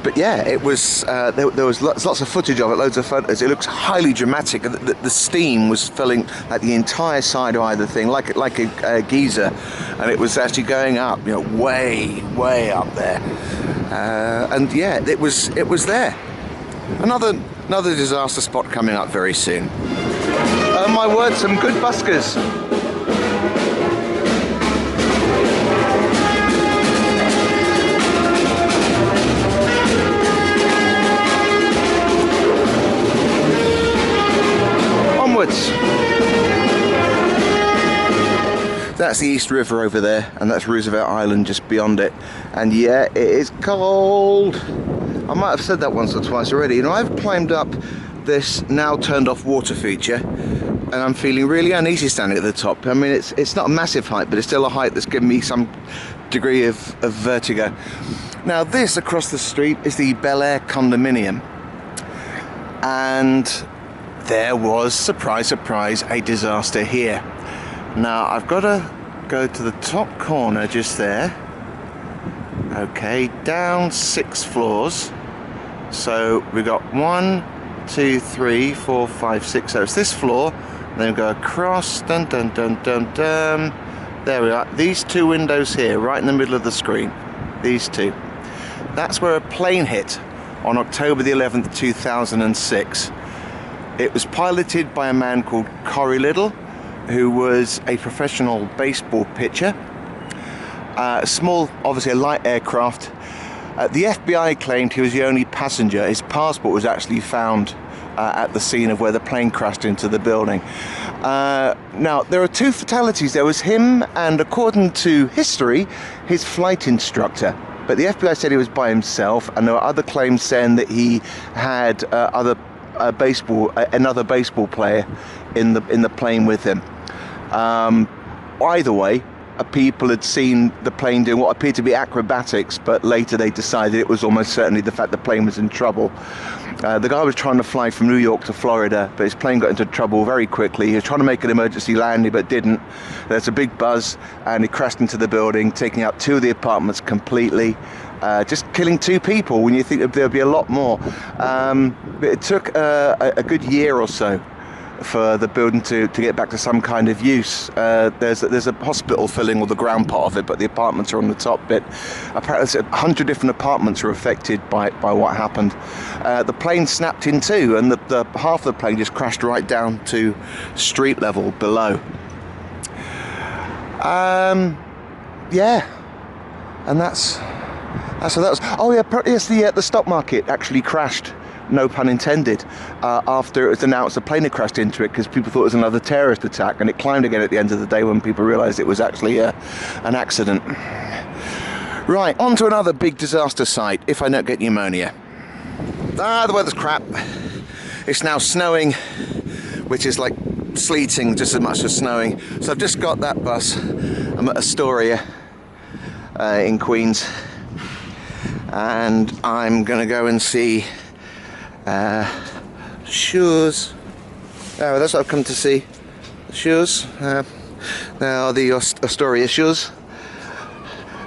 But yeah, it was there was lots of footage of it, loads of photos. It looks highly dramatic. The steam was filling like the entire side of either thing, like a geyser, and it was actually going up, you know, way up there. And yeah, it was there. Another disaster spot coming up very soon. Oh my word, some good buskers. that's the East River over there, and that's Roosevelt Island just beyond it. And yeah, it is cold. I might have said that once or twice already. You know, I've climbed up this now turned off water feature, and I'm feeling really uneasy standing at the top. I mean, it's not a massive height, but it's still a height that's given me some degree of vertigo. Now this across the street is the Belaire condominium, and there was, surprise surprise, a disaster here. Now I've got to go to the top corner just there. Okay, down 6 floors. So we got 1, 2, 3, 4, 5, 6. So it's this floor. Then we go across. Dun dun dun dun dun. There we are. These 2 windows here, right in the middle of the screen. These 2. That's where a plane hit on October the 11th, 2006. It was piloted by a man called Corey Little, who was a professional baseball pitcher. Small, obviously a light aircraft. The FBI claimed he was the only passenger. His passport was actually found at the scene of where the plane crashed into the building. Now, there are 2 fatalities. There was him and, according to history, his flight instructor. But the FBI said he was by himself, and there were other claims saying that he had another baseball player in the plane with him. Either way, people had seen the plane doing what appeared to be acrobatics, but later they decided it was almost certainly the fact the plane was in trouble. The guy was trying to fly from New York to Florida, but his plane got into trouble very quickly. He was trying to make an emergency landing, but didn't. There's a big buzz, and he crashed into the building, taking out 2 of the apartments completely, just killing 2 people when you think there'd be a lot more. But it took a good year or so for the building to get back to some kind of use. There's a hospital filling all the ground part of it, but the apartments are on the top bit. Apparently 100 different apartments were affected by what happened. The plane snapped in 2, and the half of the plane just crashed right down to street level below. Yeah, and that's what that was. Oh yeah, yes, the stock market actually crashed, no pun intended, after it was announced the plane had crashed into it, because people thought it was another terrorist attack, and it climbed again at the end of the day when people realised it was actually an accident. Right, on to another big disaster site, if I don't get pneumonia. The weather's crap. It's now snowing, which is like sleeting just as much as snowing. So I've just got that bus. I'm at Astoria in Queens, and I'm going to go and see shoes. Oh, that's what I've come to see. Shoes. They are the Astoria shoes,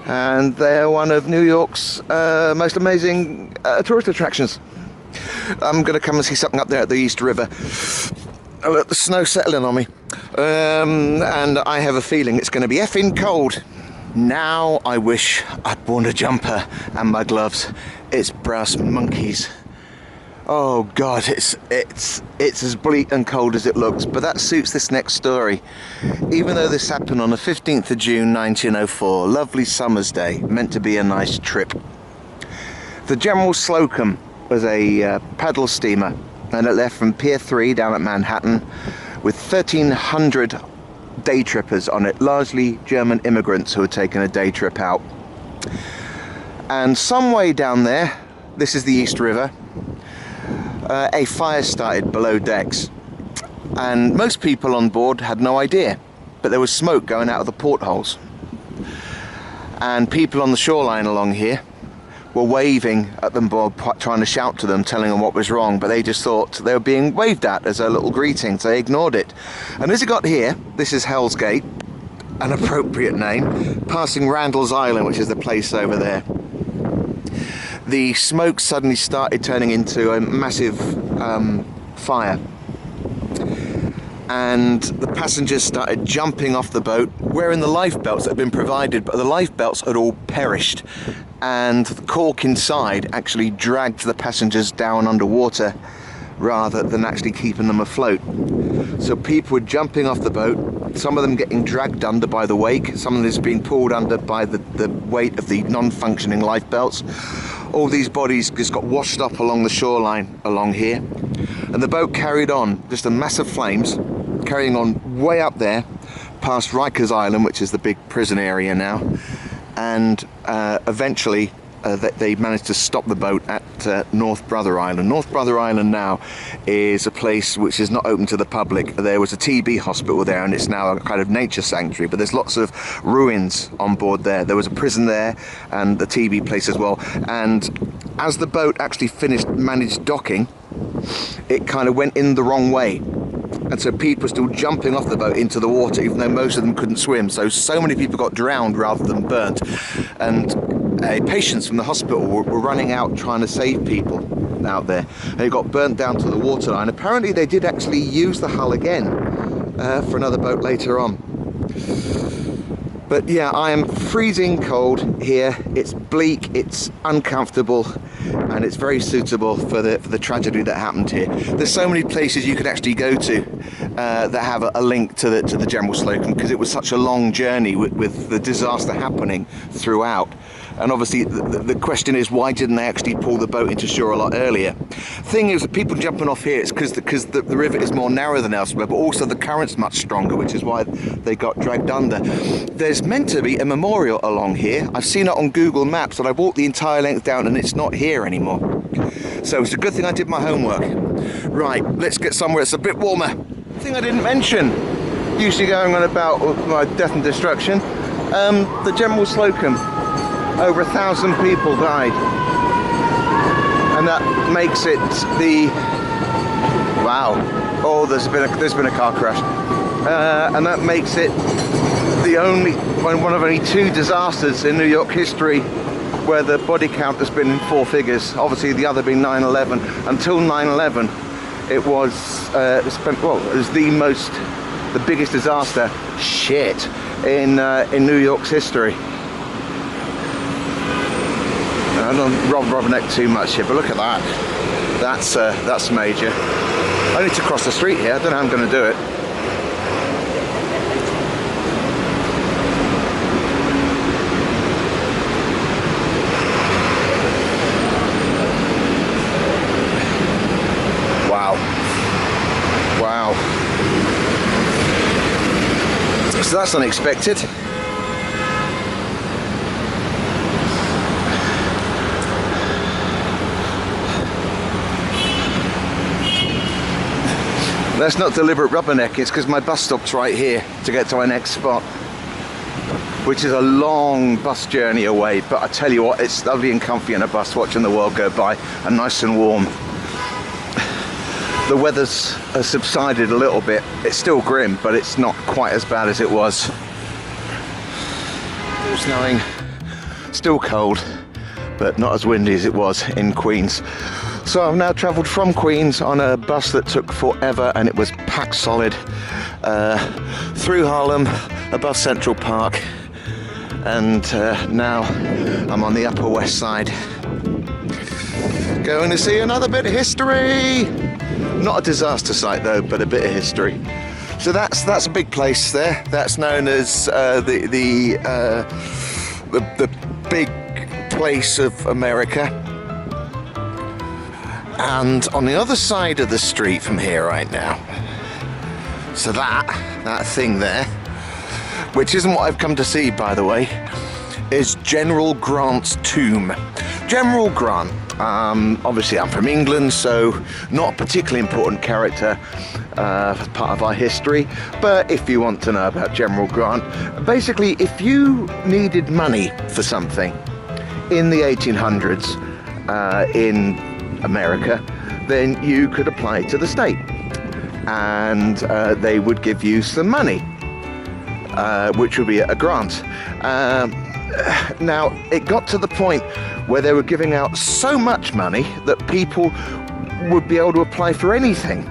and they're one of New York's most amazing tourist attractions. I'm going to come and see something up there at the East River. Oh, look, the snow's settling on me, and I have a feeling it's going to be effing cold. Now I wish I'd worn a jumper and my gloves. It's brass monkeys. Oh God, it's as bleak and cold as it looks, but that suits this next story. Even though this happened on the 15th of June 1904, lovely summer's day, meant to be a nice trip. The General Slocum was a paddle steamer, and it left from Pier 3 down at Manhattan with 1,300 day trippers on it, largely German immigrants who had taken a day trip out. And some way down there, this is the East River, a fire started below decks, and most people on board had no idea, but there was smoke going out of the portholes, and people on the shoreline along here were waving at them, trying to shout to them, telling them what was wrong, but they just thought they were being waved at as a little greeting, so they ignored it. And as it got here, this is Hell's Gate, an appropriate name, passing Randall's Island, which is the place over there. The smoke suddenly started turning into a massive fire, and the passengers started jumping off the boat wearing the life belts that had been provided, but the life belts had all perished, and the cork inside actually dragged the passengers down underwater rather than actually keeping them afloat. So people were jumping off the boat, some of them getting dragged under by the wake, some of them just being pulled under by the weight of the non-functioning life belts. All these bodies just got washed up along the shoreline along here, and the boat carried on, just a mass of flames carrying on way up there, past Rikers Island, which is the big prison area now, and eventually they managed to stop the boat at North Brother Island. North Brother Island now is a place which is not open to the public. There was a TB hospital there, and it's now a kind of nature sanctuary, but there's lots of ruins on board there. There was a prison there and the TB place as well, and as the boat actually managed docking, it kind of went in the wrong way. And so people were still jumping off the boat into the water, even though most of them couldn't swim. So many people got drowned rather than burnt. And patients from the hospital were running out trying to save people out there. They got burnt down to the waterline. Apparently they did actually use the hull again for another boat later on. But yeah, I am freezing cold here. It's bleak, it's uncomfortable, and it's very suitable for the tragedy that happened here. There's so many places you could actually go to that have a link to the General Slocum, because it was such a long journey with the disaster happening throughout. And obviously the question is, why didn't they actually pull the boat into shore a lot earlier? Thing is, the people jumping off here, it's because the river is more narrow than elsewhere, but also the current's much stronger, which is why they got dragged under. There's meant to be a memorial along here. I've seen it on Google Maps, and I walked the entire length down, and it's not here anymore. So it's a good thing I did my homework. Right, let's get somewhere that's a bit warmer. Thing I didn't mention, usually going on about my death and destruction, the General Slocum. Over 1,000 people died, and that makes it there's been a car crash, and that makes it one of only 2 disasters in New York history where the body count has been in 4 figures. Obviously the other being 9/11. Until 9/11 it was the biggest disaster in New York's history. I don't rob Robberneck too much here, but look at that. That's major. I need to cross the street here. I don't know how I'm going to do it. Wow. So that's unexpected. That's not deliberate rubberneck, it's because my bus stop's right here to get to my next spot, which is a long bus journey away, but I tell you what, it's lovely and comfy in a bus watching the world go by, and nice and warm. The weather's subsided a little bit. It's still grim, but it's not quite as bad as it was. Snowing, still cold, but not as windy as it was in Queens. So I've now travelled from Queens on a bus that took forever, and it was packed solid, through Harlem, above Central Park, and now I'm on the Upper West Side, going to see another bit of history. Not a disaster site though, but a bit of history. So that's a big place there. That's known as the big place of America. And on the other side of the street from here right now, so that thing there, which isn't what I've come to see, by the way, is General Grant's tomb. General Grant, obviously I'm from England, so not a particularly important character as part of our history, but if you want to know about General Grant, basically if you needed money for something in the 1800s in America, then you could apply to the state, and they would give you some money, which would be a grant. Now, it got to the point where they were giving out so much money that people would be able to apply for anything.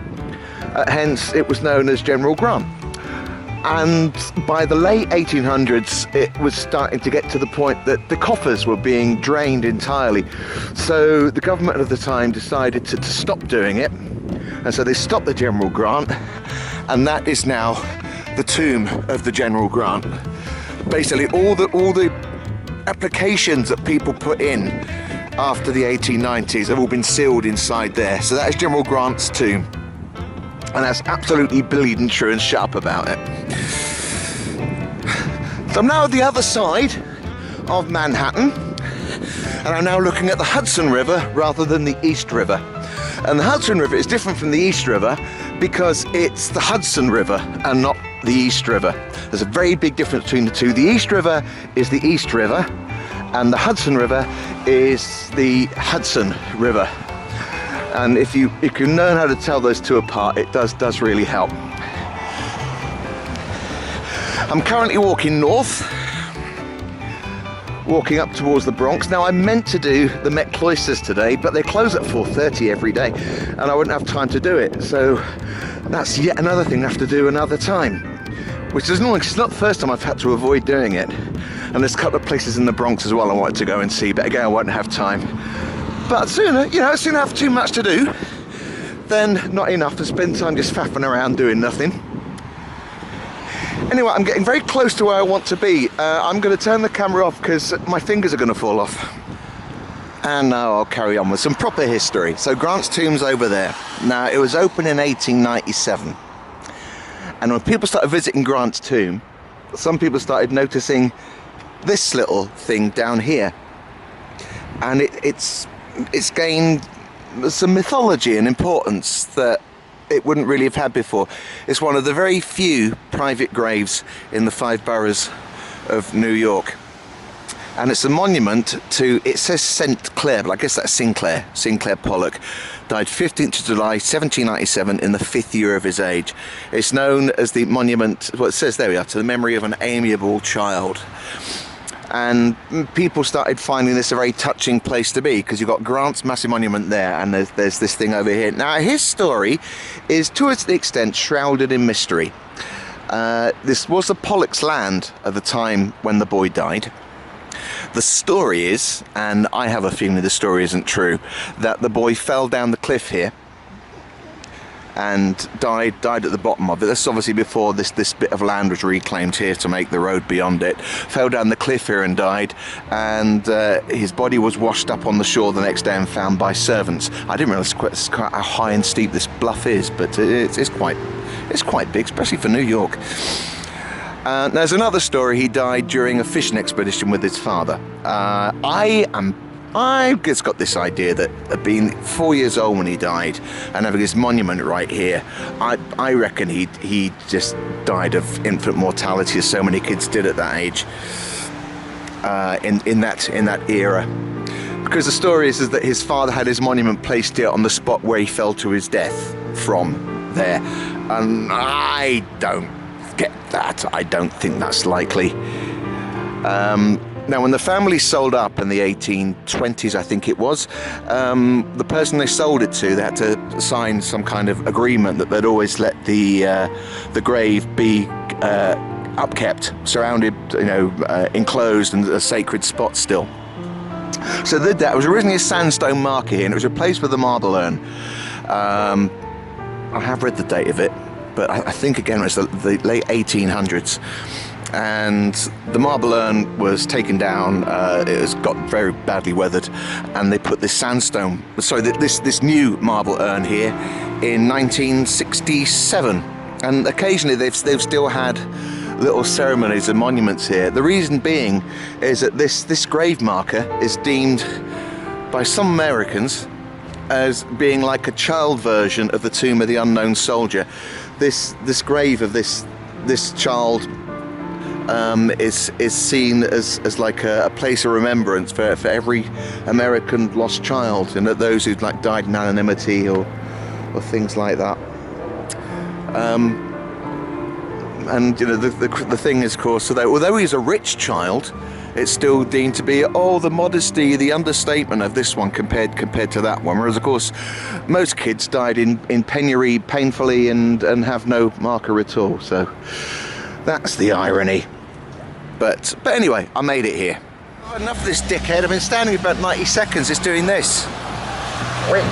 Hence, it was known as General Grant. And by the late 1800s, it was starting to get to the point that the coffers were being drained entirely. So the government of the time decided to stop doing it. And so they stopped the General Grant, and that is now the tomb of the General Grant. Basically, all the applications that people put in after the 1890s have all been sealed inside there. So that is General Grant's tomb. And that's absolutely bleeding true, and shut up about it. So I'm now at the other side of Manhattan, and I'm now looking at the Hudson River rather than the East River. And the Hudson River is different from the East River because it's the Hudson River and not the East River. There's a very big difference between the two. The East River is the East River, and the Hudson River is the Hudson River. And if you can learn how to tell those two apart, it does really help. I'm currently walking north, walking up towards the Bronx. Now, I meant to do the Met Cloisters today, but they close at 4:30 every day, and I wouldn't have time to do it. So that's yet another thing I have to do another time, which is annoying. It's not the first time I've had to avoid doing it. And there's a couple of places in the Bronx as well I wanted to go and see, but again, I won't have time. But sooner I have too much to do than not enough to spend time just faffing around doing nothing. Anyway, I'm getting very close to where I want to be. I'm going to turn the camera off because my fingers are going to fall off. And now I'll carry on with some proper history. So Grant's tomb's over there. Now, it was opened in 1897. And when people started visiting Grant's tomb, some people started noticing this little thing down here. And it's gained some mythology and importance that it wouldn't really have had before. It's one of the very few private graves in the 5 boroughs of New York. And it's a monument to, it says St. Clair, but I guess that's Sinclair Pollock. Died 15th of July 1797 in the 5th year of his age. It's known as the monument, well, it says there we are, to the memory of an amiable child. And people started finding this a very touching place to be, because you've got Grant's massive monument there, and there's this thing over here. Now, his story is to an extent shrouded in mystery. This was the Pollock's land at the time when the boy died. The story is, and I have a feeling the story isn't true, that the boy fell down the cliff here and died at the bottom of it. That's obviously before this bit of land was reclaimed here to make the road beyond it. Fell down the cliff here and died, and his body was washed up on the shore the next day and found by servants. I didn't realise quite how high and steep this bluff is, but it's quite big, especially for New York. There's another story. He died during a fishing expedition with his father. I just got this idea that being 4 years old when he died and having his monument right here, I reckon he just died of infant mortality, as so many kids did at that age, in that era. Because the story is that his father had his monument placed here on the spot where he fell to his death from there, and I don't get that. I don't think that's likely. Now, when the family sold up in the 1820s, I think it was, the person they sold it to, they had to sign some kind of agreement that they'd always let the grave be upkept, surrounded, enclosed, and a sacred spot still. So they did that. It was originally a sandstone marker here, and it was replaced with a marble urn. I have read the date of it, but I think again it was the late 1800s. And the marble urn was taken down. It got very badly weathered, and they put this this new marble urn here in 1967. And occasionally they've still had little ceremonies and monuments here. The reason being is that this grave marker is deemed by some Americans as being like a child version of the Tomb of the Unknown Soldier. This grave of this child is seen as like a place of remembrance for every American lost child, and that those who'd died in anonymity or things like that. And the thing is, of course, so that although he's a rich child, it's still deemed to be the modesty, the understatement of this one compared to that one. Whereas, of course, most kids died in penury painfully and have no marker at all. So that's the irony. But anyway, I made it here. Enough of this dickhead. I've been standing about 90 seconds just doing this. Wait.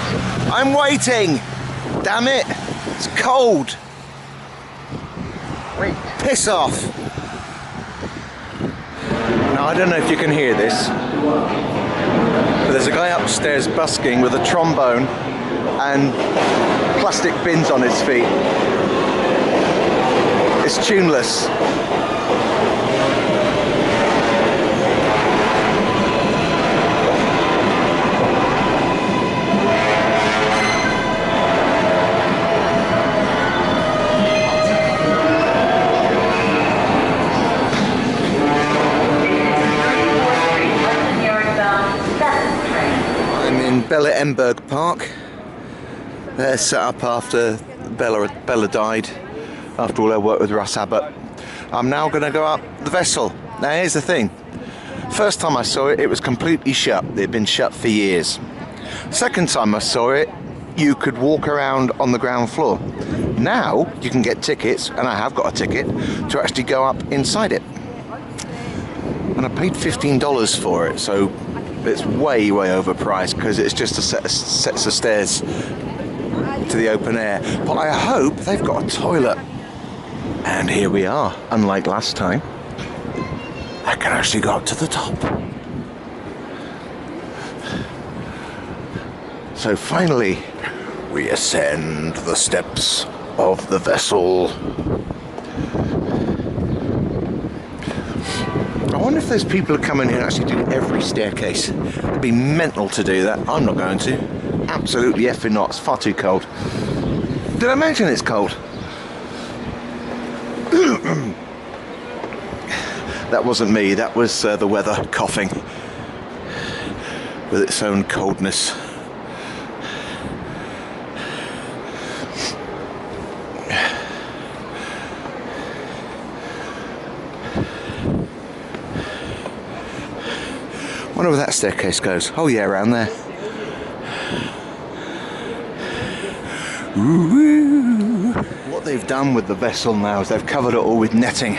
I'm waiting! Damn it! It's cold! Wait. Piss off! Now, I don't know if you can hear this, but there's a guy upstairs busking with a trombone and plastic bins on his feet. It's tuneless. in Belaire Park. They're set up after Bella died, after all her work with Russ Abbott. I'm now going to go up the vessel. Now here's the thing. First time I saw it, it was completely shut. It had been shut for years. Second time I saw it, you could walk around on the ground floor. Now you can get tickets, and I have got a ticket, to actually go up inside it. And I paid $15 for it, so it's way overpriced because it's just a sets of stairs to the open air. But I hope they've got a toilet. And here we are. Unlike last time, I can actually go up to the top. So finally, we ascend the steps of the vessel. I wonder if there's people who come in here and actually do every staircase. It'd be mental to do that. I'm not going to. Absolutely effing not. It's far too cold. Did I mention it's cold? That wasn't me. That was the weather coughing with its own coldness. Wonder where that staircase goes. Oh yeah, around there. Ooh. What they've done with the vessel now is they've covered it all with netting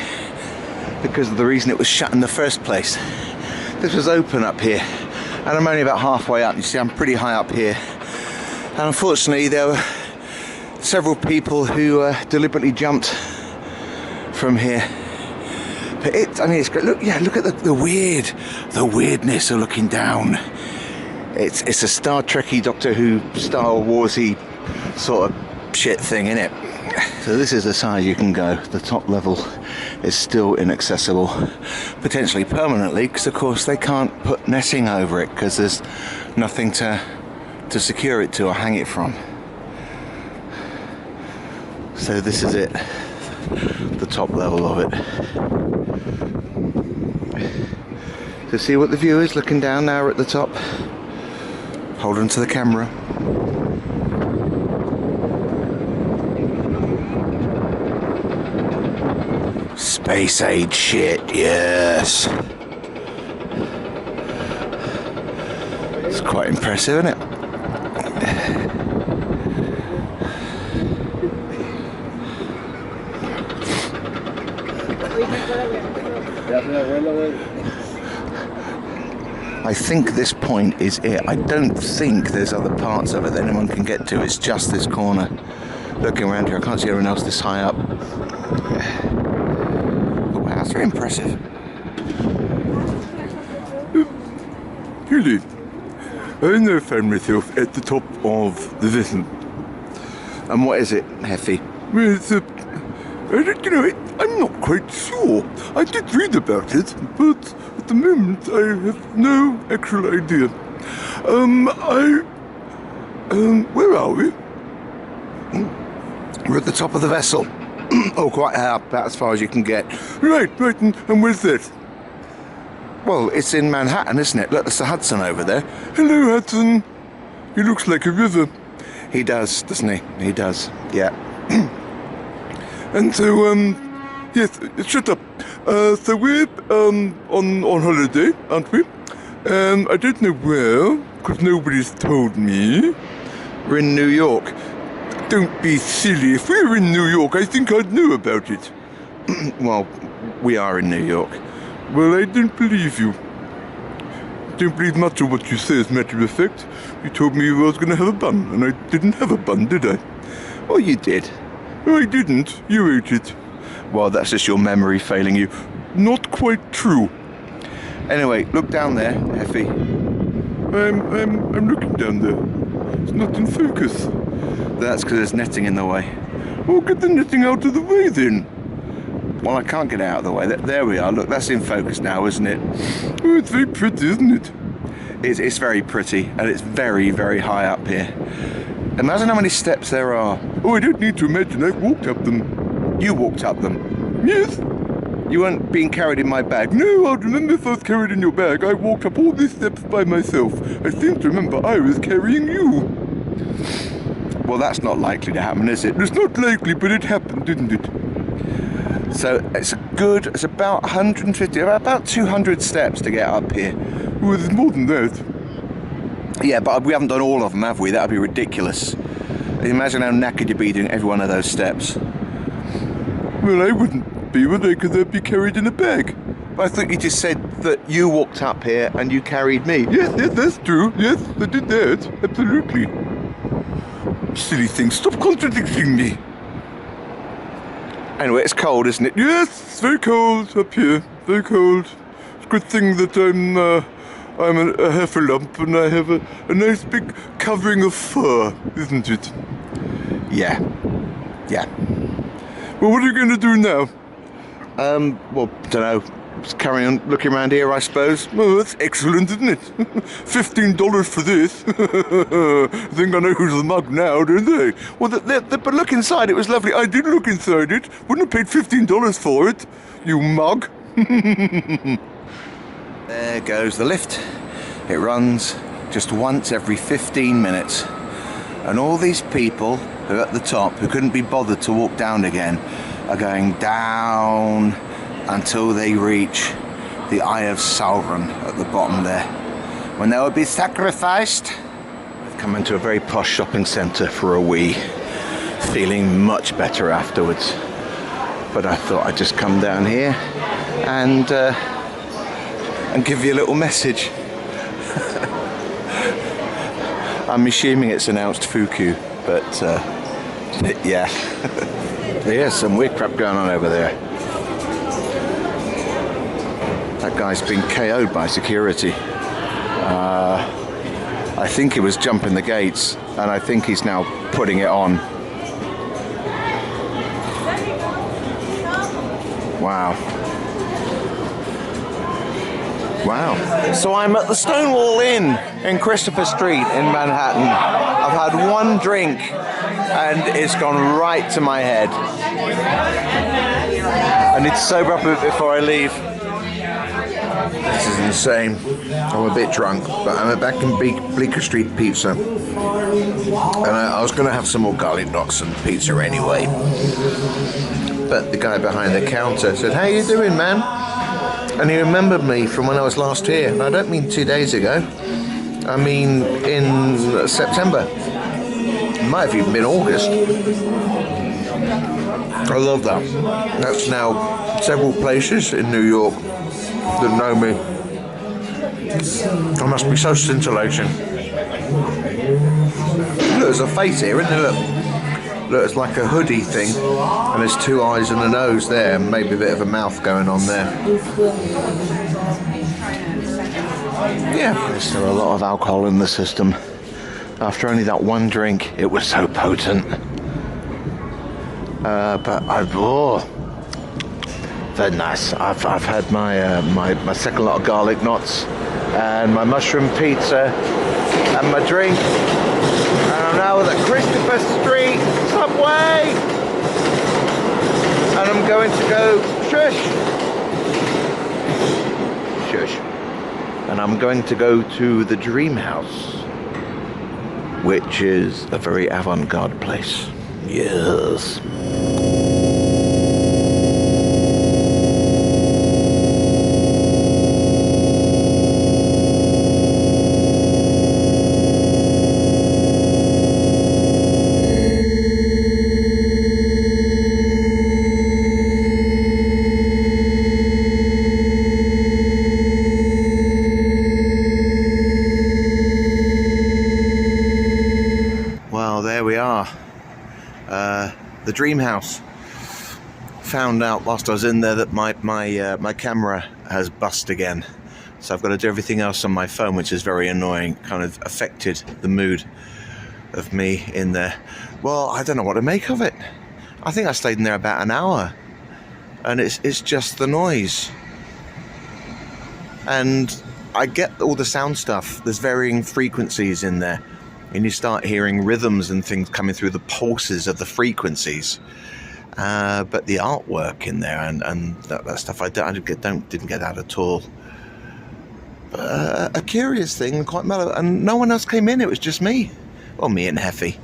because of the reason it was shut in the first place. This was open up here, and I'm only about halfway up. You see, I'm pretty high up here, and unfortunately there were several people who deliberately jumped from here. But I mean, it's great. Look, yeah, look at the weirdness of looking down. It's a Star Trekky, Doctor Who, Star Warsy sort of shit thing, innit? So this is as high as you can go. The top level is still inaccessible, potentially permanently, because of course they can't put netting over it because there's nothing to secure it to or hang it from. So this is it, the top level of it. So see what the view is looking down now. We're at the top. Hold on to the camera. Space age shit, yes. It's quite impressive, isn't it? I think this point is it. I don't think there's other parts of it that anyone can get to. It's just this corner. Looking around here, I can't see everyone else this high up. Oh, wow, that's very impressive. Really, I now found myself at the top of the vessel. And what is it, Heffy? Well, it's I'm not quite sure. I did read about it, but at the moment I have no actual idea. Where are we? We're at the top of the vessel. Oh, quite high up, about as far as you can get. Right, and where's that? Well, it's in Manhattan, isn't it? Look, there's the Hudson over there. Hello, Hudson. He looks like a river. He does, doesn't he? He does, yeah. And so, yes, shut up. So we're on holiday, aren't we? I don't know where, because nobody's told me. We're in New York. Don't be silly. If we were in New York, I think I'd know about it. Well, we are in New York. Well, I don't believe you. Don't believe much of what you say, as a matter of fact. You told me I was going to have a bun, and I didn't have a bun, did I? Oh, you did. I didn't. You ate it. Well, that's just your memory failing you. Not quite true. Anyway, look down there, Heffy. I'm looking down there. It's not in focus. That's because there's netting in the way. Oh, get the netting out of the way then. Well, I can't get it out of the way. There we are. Look, that's in focus now, isn't it? Oh, it's very pretty, isn't it? It's very pretty, and it's very, very high up here. Imagine how many steps there are. Oh, I don't need to imagine. I've walked up them. You walked up them? Yes. You weren't being carried in my bag. No, I remember if I was carried in your bag. I walked up all these steps by myself. I seem to remember I was carrying you. Well, that's not likely to happen, is it? It's not likely, but it happened, didn't it? So it's about 150, about 200 steps to get up here. Well, there's more than that. Yeah, but we haven't done all of them, have we? That would be ridiculous. Imagine how knackered you'd be doing every one of those steps. Well, I wouldn't be, would I? Because I'd be carried in a bag. I thought you just said that you walked up here and you carried me. Yes, that's true. Yes, I did that. Absolutely. Silly thing, stop contradicting me. Anyway, it's cold, isn't it? Yes, it's very cold up here. Very cold. It's a good thing that I'm a heffalump and I have a nice big covering of fur, isn't it? Yeah. Well, what are you going to do now? Well, don't know. Just carry on looking around here, I suppose. Oh, that's excellent, isn't it? $15 for this. I think I know who's the mug now, don't they? Well, but look inside. It was lovely. I did look inside it. Wouldn't have paid $15 for it, you mug. There goes the lift. It runs just once every 15 minutes. And all these people who are at the top, who couldn't be bothered to walk down again, are going down until they reach the Eye of Sauron at the bottom there, when they will be sacrificed. I've come into a very posh shopping centre for a wee, feeling much better afterwards. But I thought I'd just come down here and give you a little message. I'm assuming it's announced Fuku, but yeah. There's some weird crap going on over there. That guy's been KO'd by security. I think he was jumping the gates, and I think he's now putting it on. Wow. So I'm at the Stonewall Inn in Christopher Street in Manhattan. I've had one drink and it's gone right to my head. I need to sober up a bit before I leave. This is insane. I'm a bit drunk, but I'm back in Bleeker Street Pizza. And I was going to have some more garlic knots and pizza anyway. But the guy behind the counter said, "How you doing, man?" And he remembered me from when I was last here. And I don't mean 2 days ago. I mean in September. It might have even been August. I love that. That's now several places in New York that know me. I must be so scintillating. Look, there's a face here, isn't there? Look, it's like a hoodie thing, and there's 2 eyes and a nose there, and maybe a bit of a mouth going on there. Yeah, there's still a lot of alcohol in the system. After only that one drink, it was so potent. Very nice. I've had my second lot of garlic knots, and my mushroom pizza, and my drink. And I'm now at the Christopher Street subway, and I'm going to go shush. And I'm going to go to the Dream House, which is a very avant-garde place. Yes. The Dream House. Found out whilst I was in there that my camera has bust again, so I've got to do everything else on my phone, which is very annoying. Kind of affected the mood of me in there. Well, I don't know what to make of it. I think I stayed in there about an hour, and it's just the noise. And I get all the sound stuff. There's varying frequencies in there. And you start hearing rhythms and things coming through the pulses of the frequencies. but the artwork in there and that stuff, I didn't get that at all. But, a curious thing, quite mellow, and no one else came in. It was just me. Well, me and Heffy.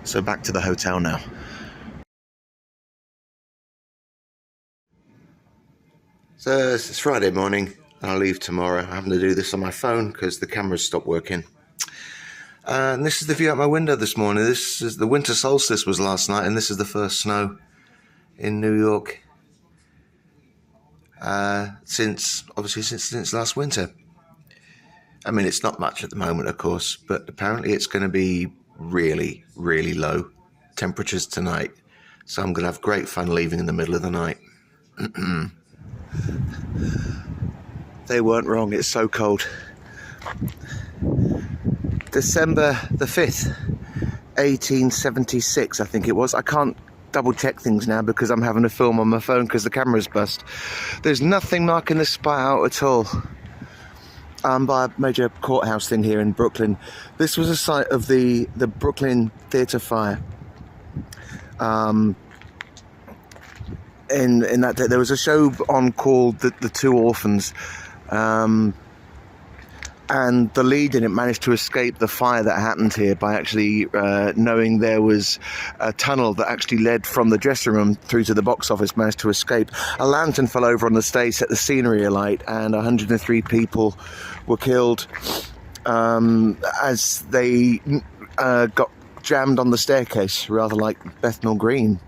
So back to the hotel now. So it's Friday morning. I'll leave tomorrow. I'm having to do this on my phone because the camera's stopped working. And this is the view out my window this morning. This is the winter solstice was last night, and this is the first snow in New York since last winter. I mean, it's not much at the moment, of course, but apparently it's going to be really, really low temperatures tonight. So I'm going to have great fun leaving in the middle of the night. They weren't wrong, it's so cold. December the 5th, 1876, I think it was. I can't double check things now because I'm having to film on my phone because the camera's bust. There's nothing marking the spot out at all. By a major courthouse thing here in Brooklyn. This was a site of the Brooklyn Theatre Fire. In that day, there was a show on called The Two Orphans, and the lead in it managed to escape the fire that happened here by actually knowing there was a tunnel that actually led from the dressing room through to the box office, managed to escape. A lantern fell over on the stage, set the scenery alight, and 103 people were killed as they got jammed on the staircase, rather like Bethnal Green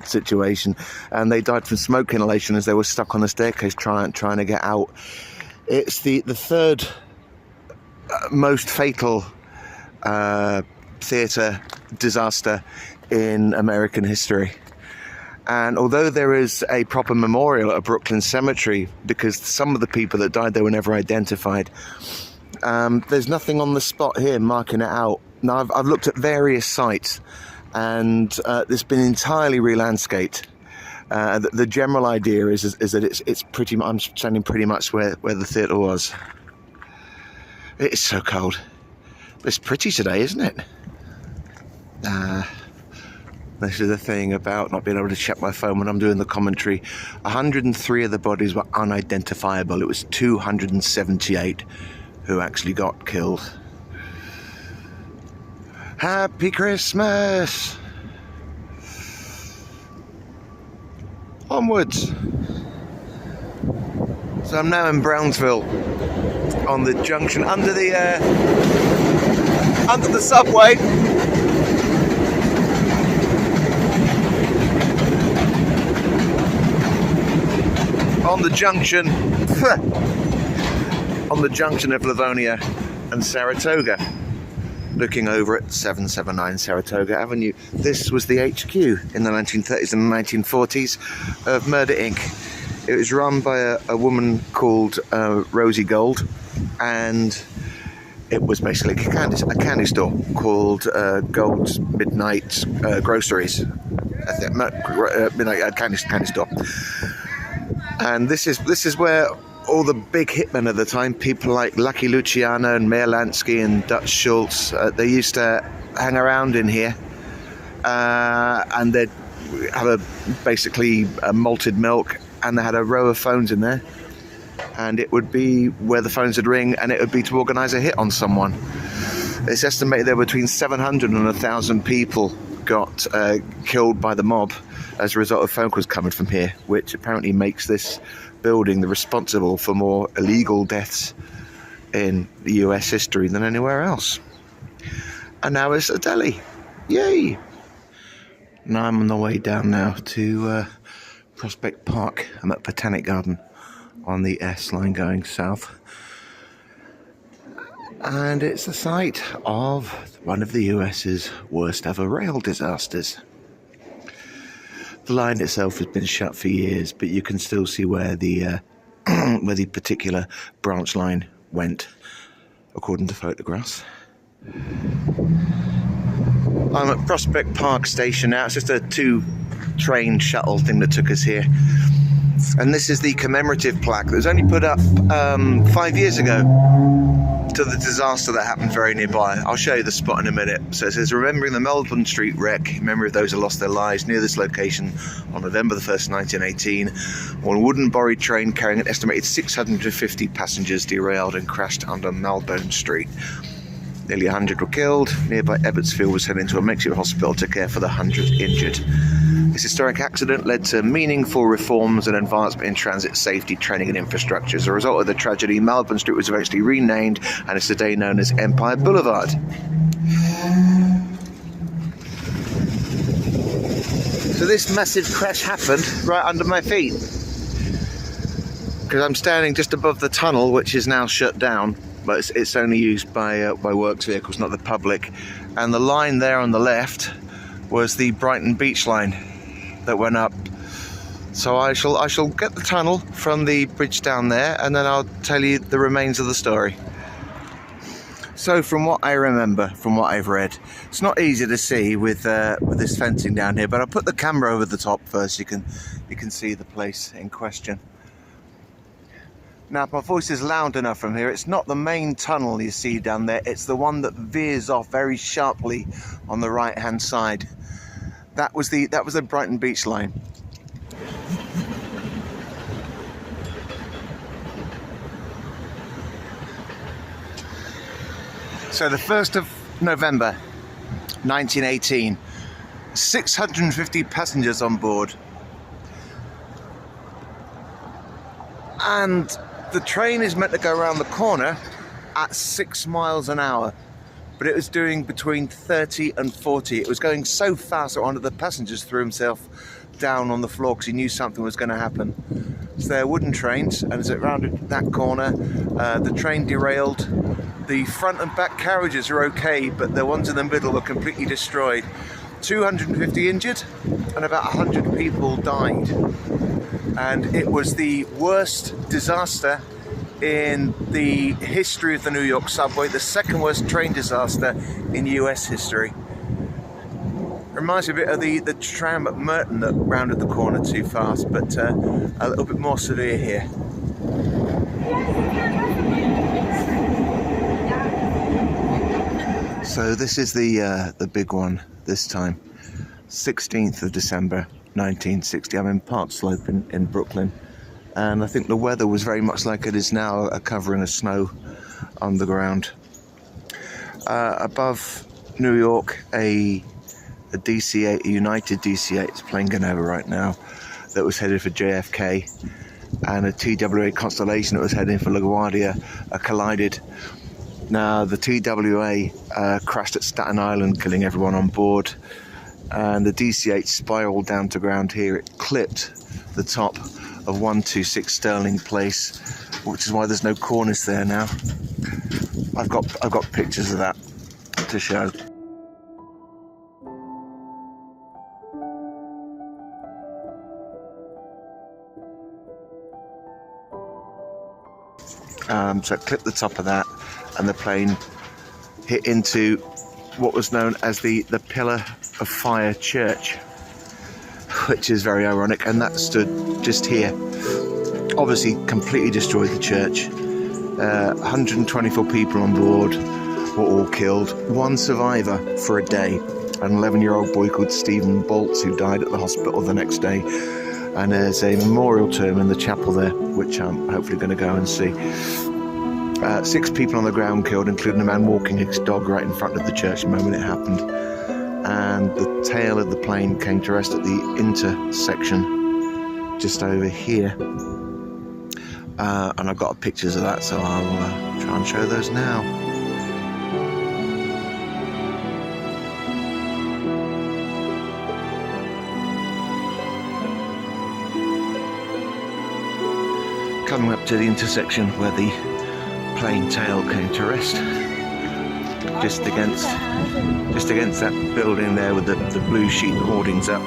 situation, and they died from smoke inhalation as they were stuck on the staircase trying to get out. It's the third most fatal theatre disaster in American history. And although there is a proper memorial at Brooklyn Cemetery, because some of the people that died there were never identified, there's nothing on the spot here marking it out. Now, I've looked at various sites, and it's been entirely re-landscaped. The general idea is that it's pretty much, I'm standing pretty much where the theatre was. It's so cold. But it's pretty today, isn't it? This is the thing about not being able to check my phone when I'm doing the commentary. 103 of the bodies were unidentifiable. It was 278 who actually got killed. Happy Christmas! Onwards! So I'm now in Brownsville, on the junction, under the subway. On the junction of Livonia and Saratoga, looking over at 779 Saratoga Avenue. This was the HQ in the 1930s and 1940s of Murder Inc. It was run by a woman called Rosie Gold, and it was basically a candy store called Gold's Midnight Groceries. Midnight candy store. And this is where all the big hitmen of the time, people like Lucky Luciano and Mayor Lansky and Dutch Schultz, they used to hang around in here, and they'd have basically malted milk, and they had a row of phones in there, and it would be where the phones would ring, and it would be to organise a hit on someone. It's estimated there were between 700 and 1,000 people got killed by the mob as a result of phone calls coming from here, which apparently makes this building the responsible for more illegal deaths in the US history than anywhere else. And now it's a deli. Yay! Now I'm on the way down now to Prospect Park. I'm at Botanic Garden on the S line going south. And it's the site of one of the US's worst ever rail disasters. The line itself has been shut for years, but you can still see where the where the particular branch line went, according to photographs. I'm at Prospect Park Station now. It's just a 2-train shuttle thing that took us here. And this is the commemorative plaque that was only put up 5 years ago. to the disaster that happened very nearby. I'll show you the spot in a minute. So it says, remembering the Melbourne Street wreck, in memory of those who lost their lives near this location on November the 1st, 1918, one wooden Borry train carrying an estimated 650 passengers derailed and crashed under Melbourne Street. Nearly 100 were killed. Nearby Ebbsfield was sent into a makeshift hospital to care for the 100 injured. This historic accident led to meaningful reforms and advancement in transit safety, training and infrastructure. As a result of the tragedy, Melbourne Street was eventually renamed and is today known as Empire Boulevard. So this massive crash happened right under my feet, because I'm standing just above the tunnel, which is now shut down, but it's only used by works vehicles, not the public. And the line there on the left was the Brighton Beach line that went up. So I shall get the tunnel from the bridge down there, and then I'll tell you the remains of the story. So from what I remember, from what I've read, it's not easy to see with this fencing down here, but I'll put the camera over the top first. You can see the place in question. Now, if my voice is loud enough from here, it's not the main tunnel you see down there, it's the one that veers off very sharply on the right hand side. That was the Brighton Beach line. So the 1st of November 1918, 650 passengers on board. And the train is meant to go around the corner at 6 miles an hour, but it was doing between 30 and 40. It was going so fast that one of the passengers threw himself down on the floor because he knew something was going to happen. So they're wooden trains, and as it rounded that corner, the train derailed. The front and back carriages are okay, but the ones in the middle were completely destroyed. 250 injured and about 100 people died. And it was the worst disaster in the history of the New York subway, the second worst train disaster in US history. Reminds me a bit of the tram at Merton that rounded the corner too fast, but a little bit more severe here. So this is the big one this time, 16th of December 1960. I'm in Park Slope in Brooklyn, and I think the weather was very much like it is now, a covering of snow on the ground. Above New York, a DC-8, a United DC-8 is plane going over right now, that was headed for JFK, and a TWA Constellation that was heading for LaGuardia collided. Now the TWA crashed at Staten Island, killing everyone on board, and the DC-8 spiraled down to ground here. It clipped the top of 126 Sterling Place, which is why there's no cornice there now. I've got pictures of that to show. So it clipped the top of that, and the plane hit into what was known as the Pillar of Fire Church, which is very ironic, and that stood just here. Obviously completely destroyed the church. 124 people on board were all killed. One survivor for a day, an 11-year-old boy called Stephen Bolts, who died at the hospital the next day. And there's a memorial to him in the chapel there, which I'm hopefully going to go and see. 6 people on the ground killed, including a man walking his dog right in front of the church the moment it happened. And the tail of the plane came to rest at the intersection just over here. And I've got pictures of that, so I'll try and show those now. Coming up to the intersection where the plane tail came to rest, just against that building there with the blue sheet hoardings up.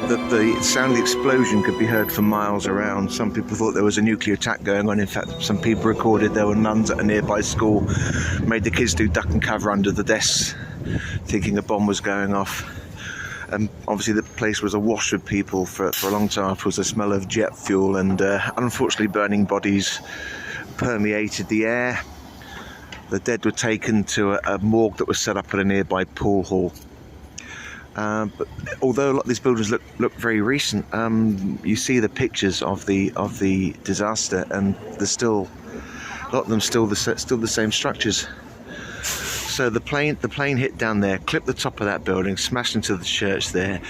The sound of the explosion could be heard for miles around. Some people thought there was a nuclear attack going on. In fact, some people recorded there were nuns at a nearby school, made the kids do duck and cover under the desks, thinking a bomb was going off. Obviously the place was awash with people for a long time. It was a smell of jet fuel and unfortunately burning bodies permeated the air. The dead were taken to a morgue that was set up at a nearby pool hall. But although a lot of these buildings look very recent, you see the pictures of the disaster, and there's still a lot of them still the same structures. So the plane hit down there, clipped the top of that building, smashed into the church there,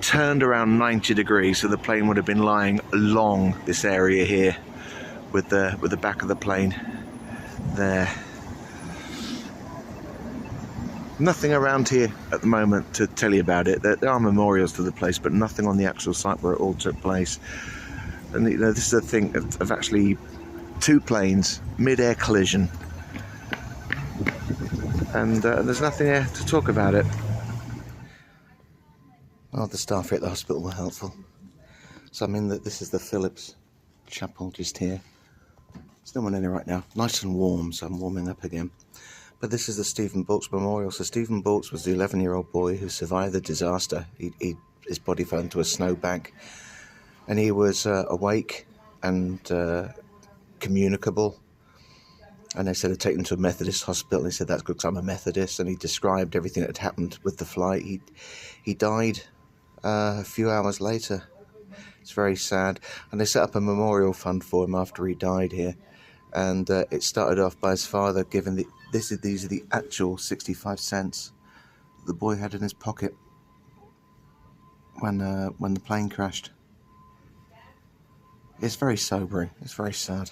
turned around 90 degrees, so the plane would have been lying along this area here, with the back of the plane there. Nothing around here at the moment to tell you about it. There are memorials to the place, but nothing on the actual site where it all took place. And you know, this is the thing of actually two planes, mid-air collision, and there's nothing there to talk about it. Oh, the staff here at the hospital were helpful. So I'm in this is the Phillips Chapel just here. There's no one in here right now. Nice and warm, so I'm warming up again. But this is the Stephen Balks Memorial. So Stephen Balks was the 11-year-old boy who survived the disaster. His body fell into a snowbank, and he was awake and communicable. And they said they'd take him to a Methodist hospital. He said, that's good because I'm a Methodist. And he described everything that had happened with the flight. He died a few hours later. It's very sad. And they set up a memorial fund for him after he died here. And it started off by his father giving these are the actual 65 cents the boy had in his pocket when the plane crashed. It's very sobering. It's very sad.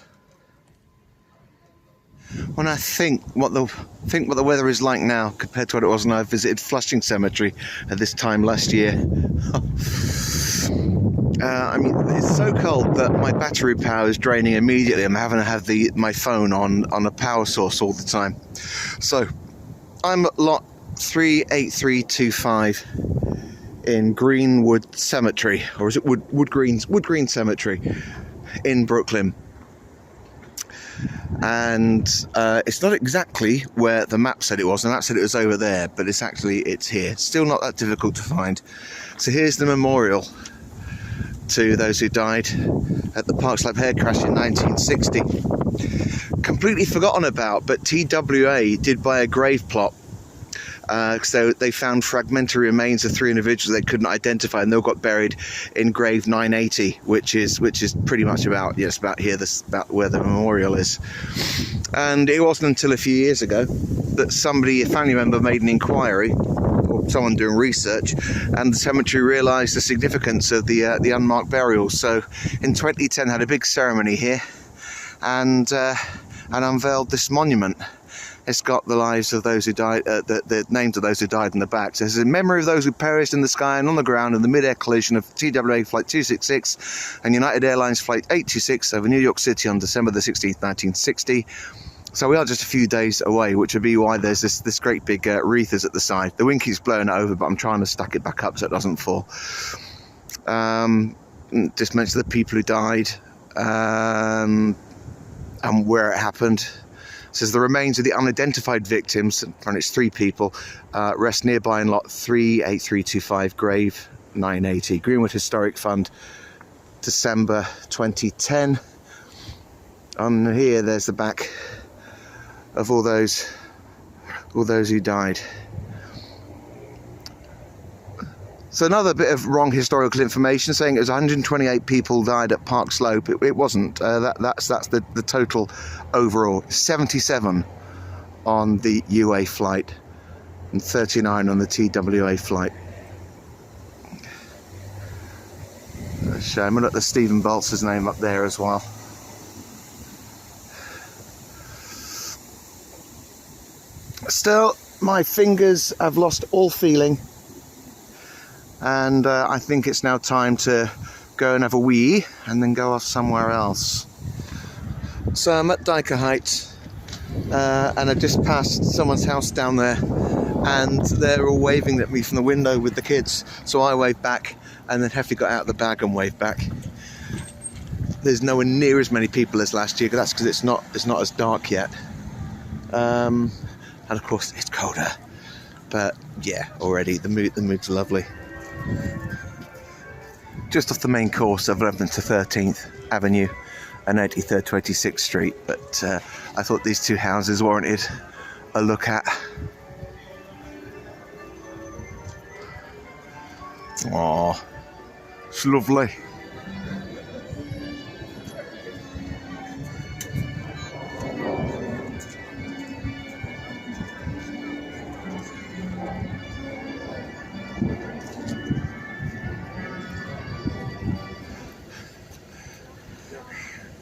When I think what the weather is like now compared to what it was when I visited Flushing Cemetery at this time last year. I mean, it's so cold that my battery power is draining immediately. I'm having to have my phone on a power source all the time. So I'm at lot 38325 in Greenwood Cemetery, or is it Wood Green Cemetery in Brooklyn. And it's not exactly where the map said it was. The map said it was over there, but it's here. Still not that difficult to find. So here's the memorial to those who died at the Park Slope Hair crash in 1960. Completely forgotten about, but TWA did buy a grave plot. So they found fragmentary remains of 3 individuals they couldn't identify, and they all got buried in grave 980, which is pretty much about here. This about where the memorial is. And it wasn't until a few years ago that a family member, made an inquiry, or someone doing research, and the cemetery realised the significance of the unmarked burials. So in 2010, had a big ceremony here, and unveiled this monument. It's got the lives of those who died, the names of those who died in the back. So it's in memory of those who perished in the sky and on the ground in the mid-air collision of TWA Flight 266 and United Airlines Flight 826 over New York City on December the 16th, 1960. So we are just a few days away, which would be why there's this great big wreath is at the side. The wind keeps blowing it over, but I'm trying to stack it back up so it doesn't fall. Just mention the people who died and where it happened. It says the remains of the unidentified victims, and it's 3 people, rest nearby in lot 38325, grave 980. Greenwood Historic Fund, December 2010. On here, there's the back of all those who died. So another bit of wrong historical information, saying it was 128 people died at Park Slope. It wasn't. That's the total overall. 77 on the UA flight and 39 on the TWA flight. So I'm going to put the Stephen Balks' name up there as well. Still, my fingers have lost all feeling. And I think it's now time to go and have a wee and then go off somewhere else. So I'm at Dyker Heights and I just passed someone's house down there, and they're all waving at me from the window with the kids. So I waved back, and then Heffy got out of the bag and waved back. There's nowhere near as many people as last year, that's because it's not as dark yet. And of course it's colder. But yeah, already the mood's lovely. Just off the main course of 11th to 13th Avenue, and 83rd, 26th Street, but I thought these two houses warranted a look at. Aww, it's lovely.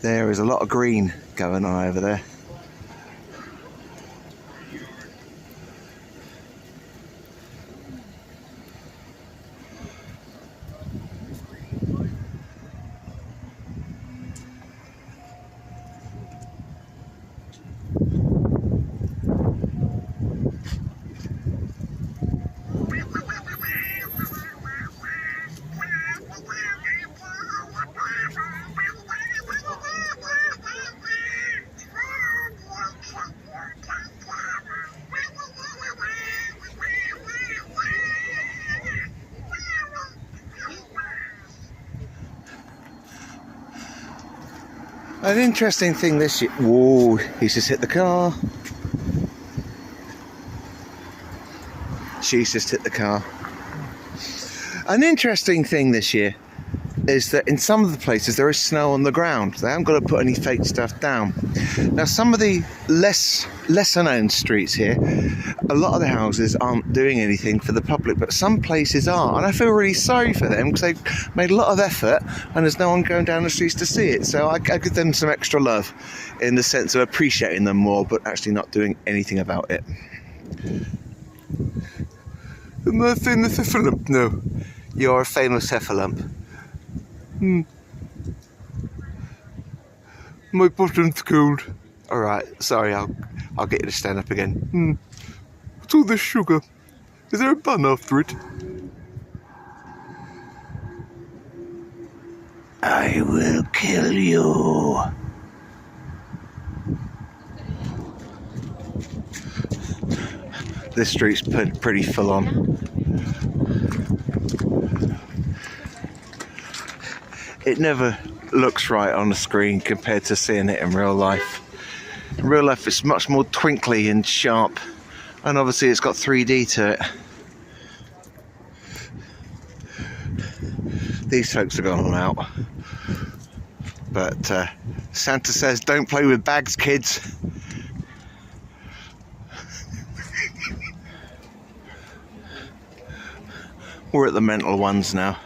There is a lot of green going on over there. An interesting thing this year. Whoa, he's just hit the car. She's just hit the car. An interesting thing this year is that in some of the places there is snow on the ground. They haven't got to put any fake stuff down. Now, some of the lesser known streets here, a lot of the houses aren't doing anything for the public, but some places are, and I feel really sorry for them because they've made a lot of effort and there's no one going down the streets to see it. So I give them some extra love in the sense of appreciating them more, but actually not doing anything about it. Am I a famous heffalump now? You're a famous heffalump. My bottom's cold. Alright, sorry, I'll get you to stand up again. What's all this sugar? Is there a bun after it? I will kill you. This street's pretty full on. It never looks right on the screen compared to seeing it in real life. In real life it's much more twinkly and sharp, and obviously it's got 3D to it. These folks are gone out, but Santa says don't play with bags, kids. We're at the mental ones now.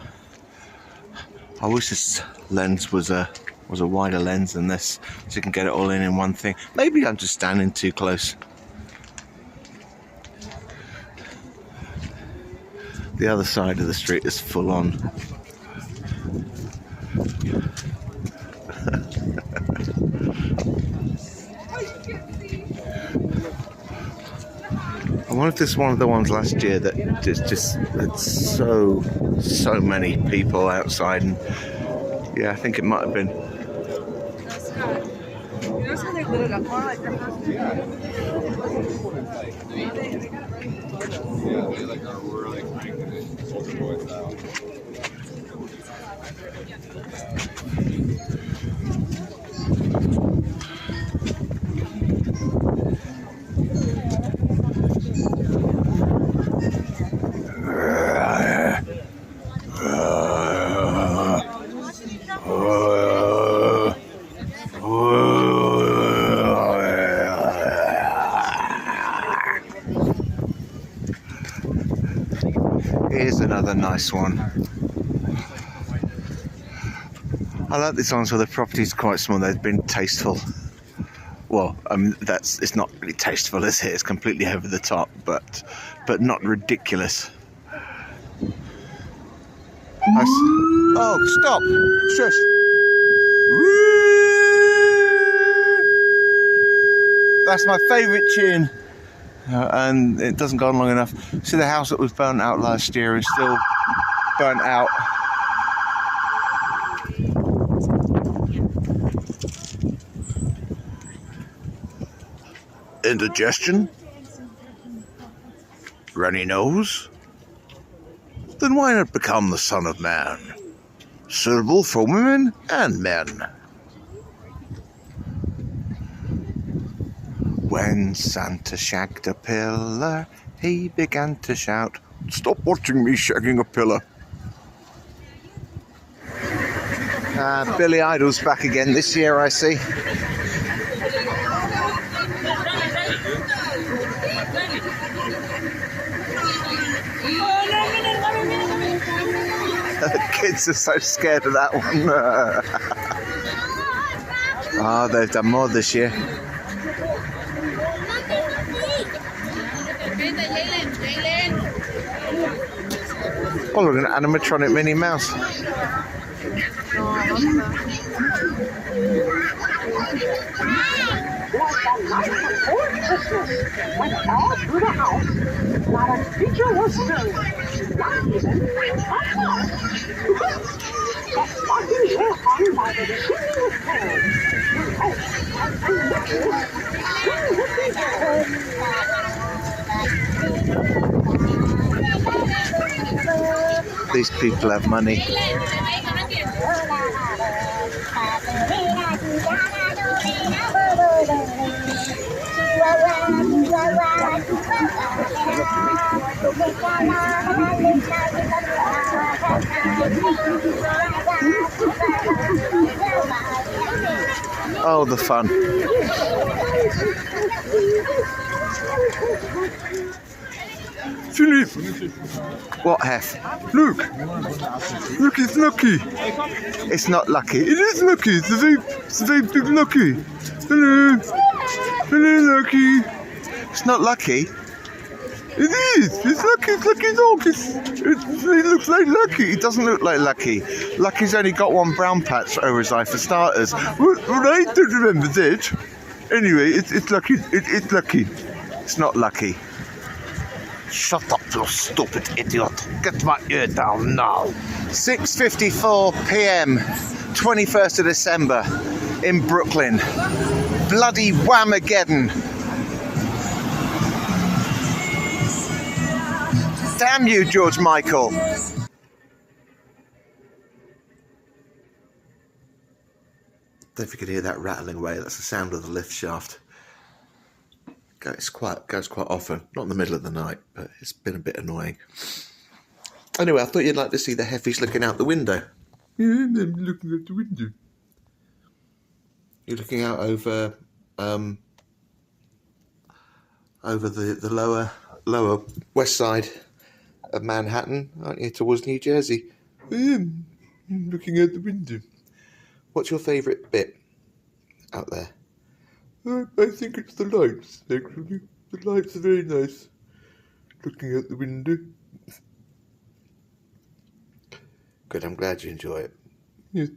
I wish this lens was a wider lens than this, so you can get it all in one thing. Maybe I'm just standing too close. The other side of the street is full on. I wonder if this is one of the ones last year that just had so many people outside, and yeah, I think it might have been. You notice how they lit it up more like their first They like are really cranking it, soldier boy style. Here's another nice one. I like these ones where the property's quite small. They've been tasteful. Well, it's not really tasteful, is it? It's completely over the top, but not ridiculous. Oh, stop! Shush! That's my favourite tune. And it doesn't go on long enough. See, the house that was burnt out last year is still burnt out. Indigestion? Runny nose? Then why not become the Son of Man? Suitable for women and men. When Santa shagged a pillar, he began to shout, "Stop watching me shagging a pillar." Billy Idol's back again this year, I see. The kids are so scared of that one. Oh, they've done more this year. Oh, look, an animatronic Minnie Mouse. Went all through the house. Not a creature was stirring. Not even a mouse. But Bobby were hung by the chimney with cold. These people have money. Oh, the fun. Philip! What, Hef? Look! Look, it's lucky! It's not lucky. It is lucky! It's a very big lucky! Hello! Hello, Lucky! It's not lucky. It is! It's Lucky! It's Lucky's dog! It looks like Lucky! It doesn't look like Lucky. Lucky's only got one brown patch over his eye for starters. Well, I don't remember that. Anyway, it's Lucky. It's Lucky. It's not Lucky. Shut up, you stupid idiot. Get my ear down now. 6:54 p.m. 21st of December in Brooklyn. Bloody Whamageddon. Damn you, George Michael. Don't know if you could hear that rattling away. That's the sound of the lift shaft. Goes quite often. Not in the middle of the night, but it's been a bit annoying. Anyway, I thought you'd like to see the heffies looking out the window. Yeah, I'm looking at the window. You're looking out over the lower west side of Manhattan, aren't you, towards New Jersey? I am. I'm looking out the window. What's your favourite bit out there? I think it's the lights, actually. The lights are very nice. Looking out the window. Good, I'm glad you enjoy it. Yes.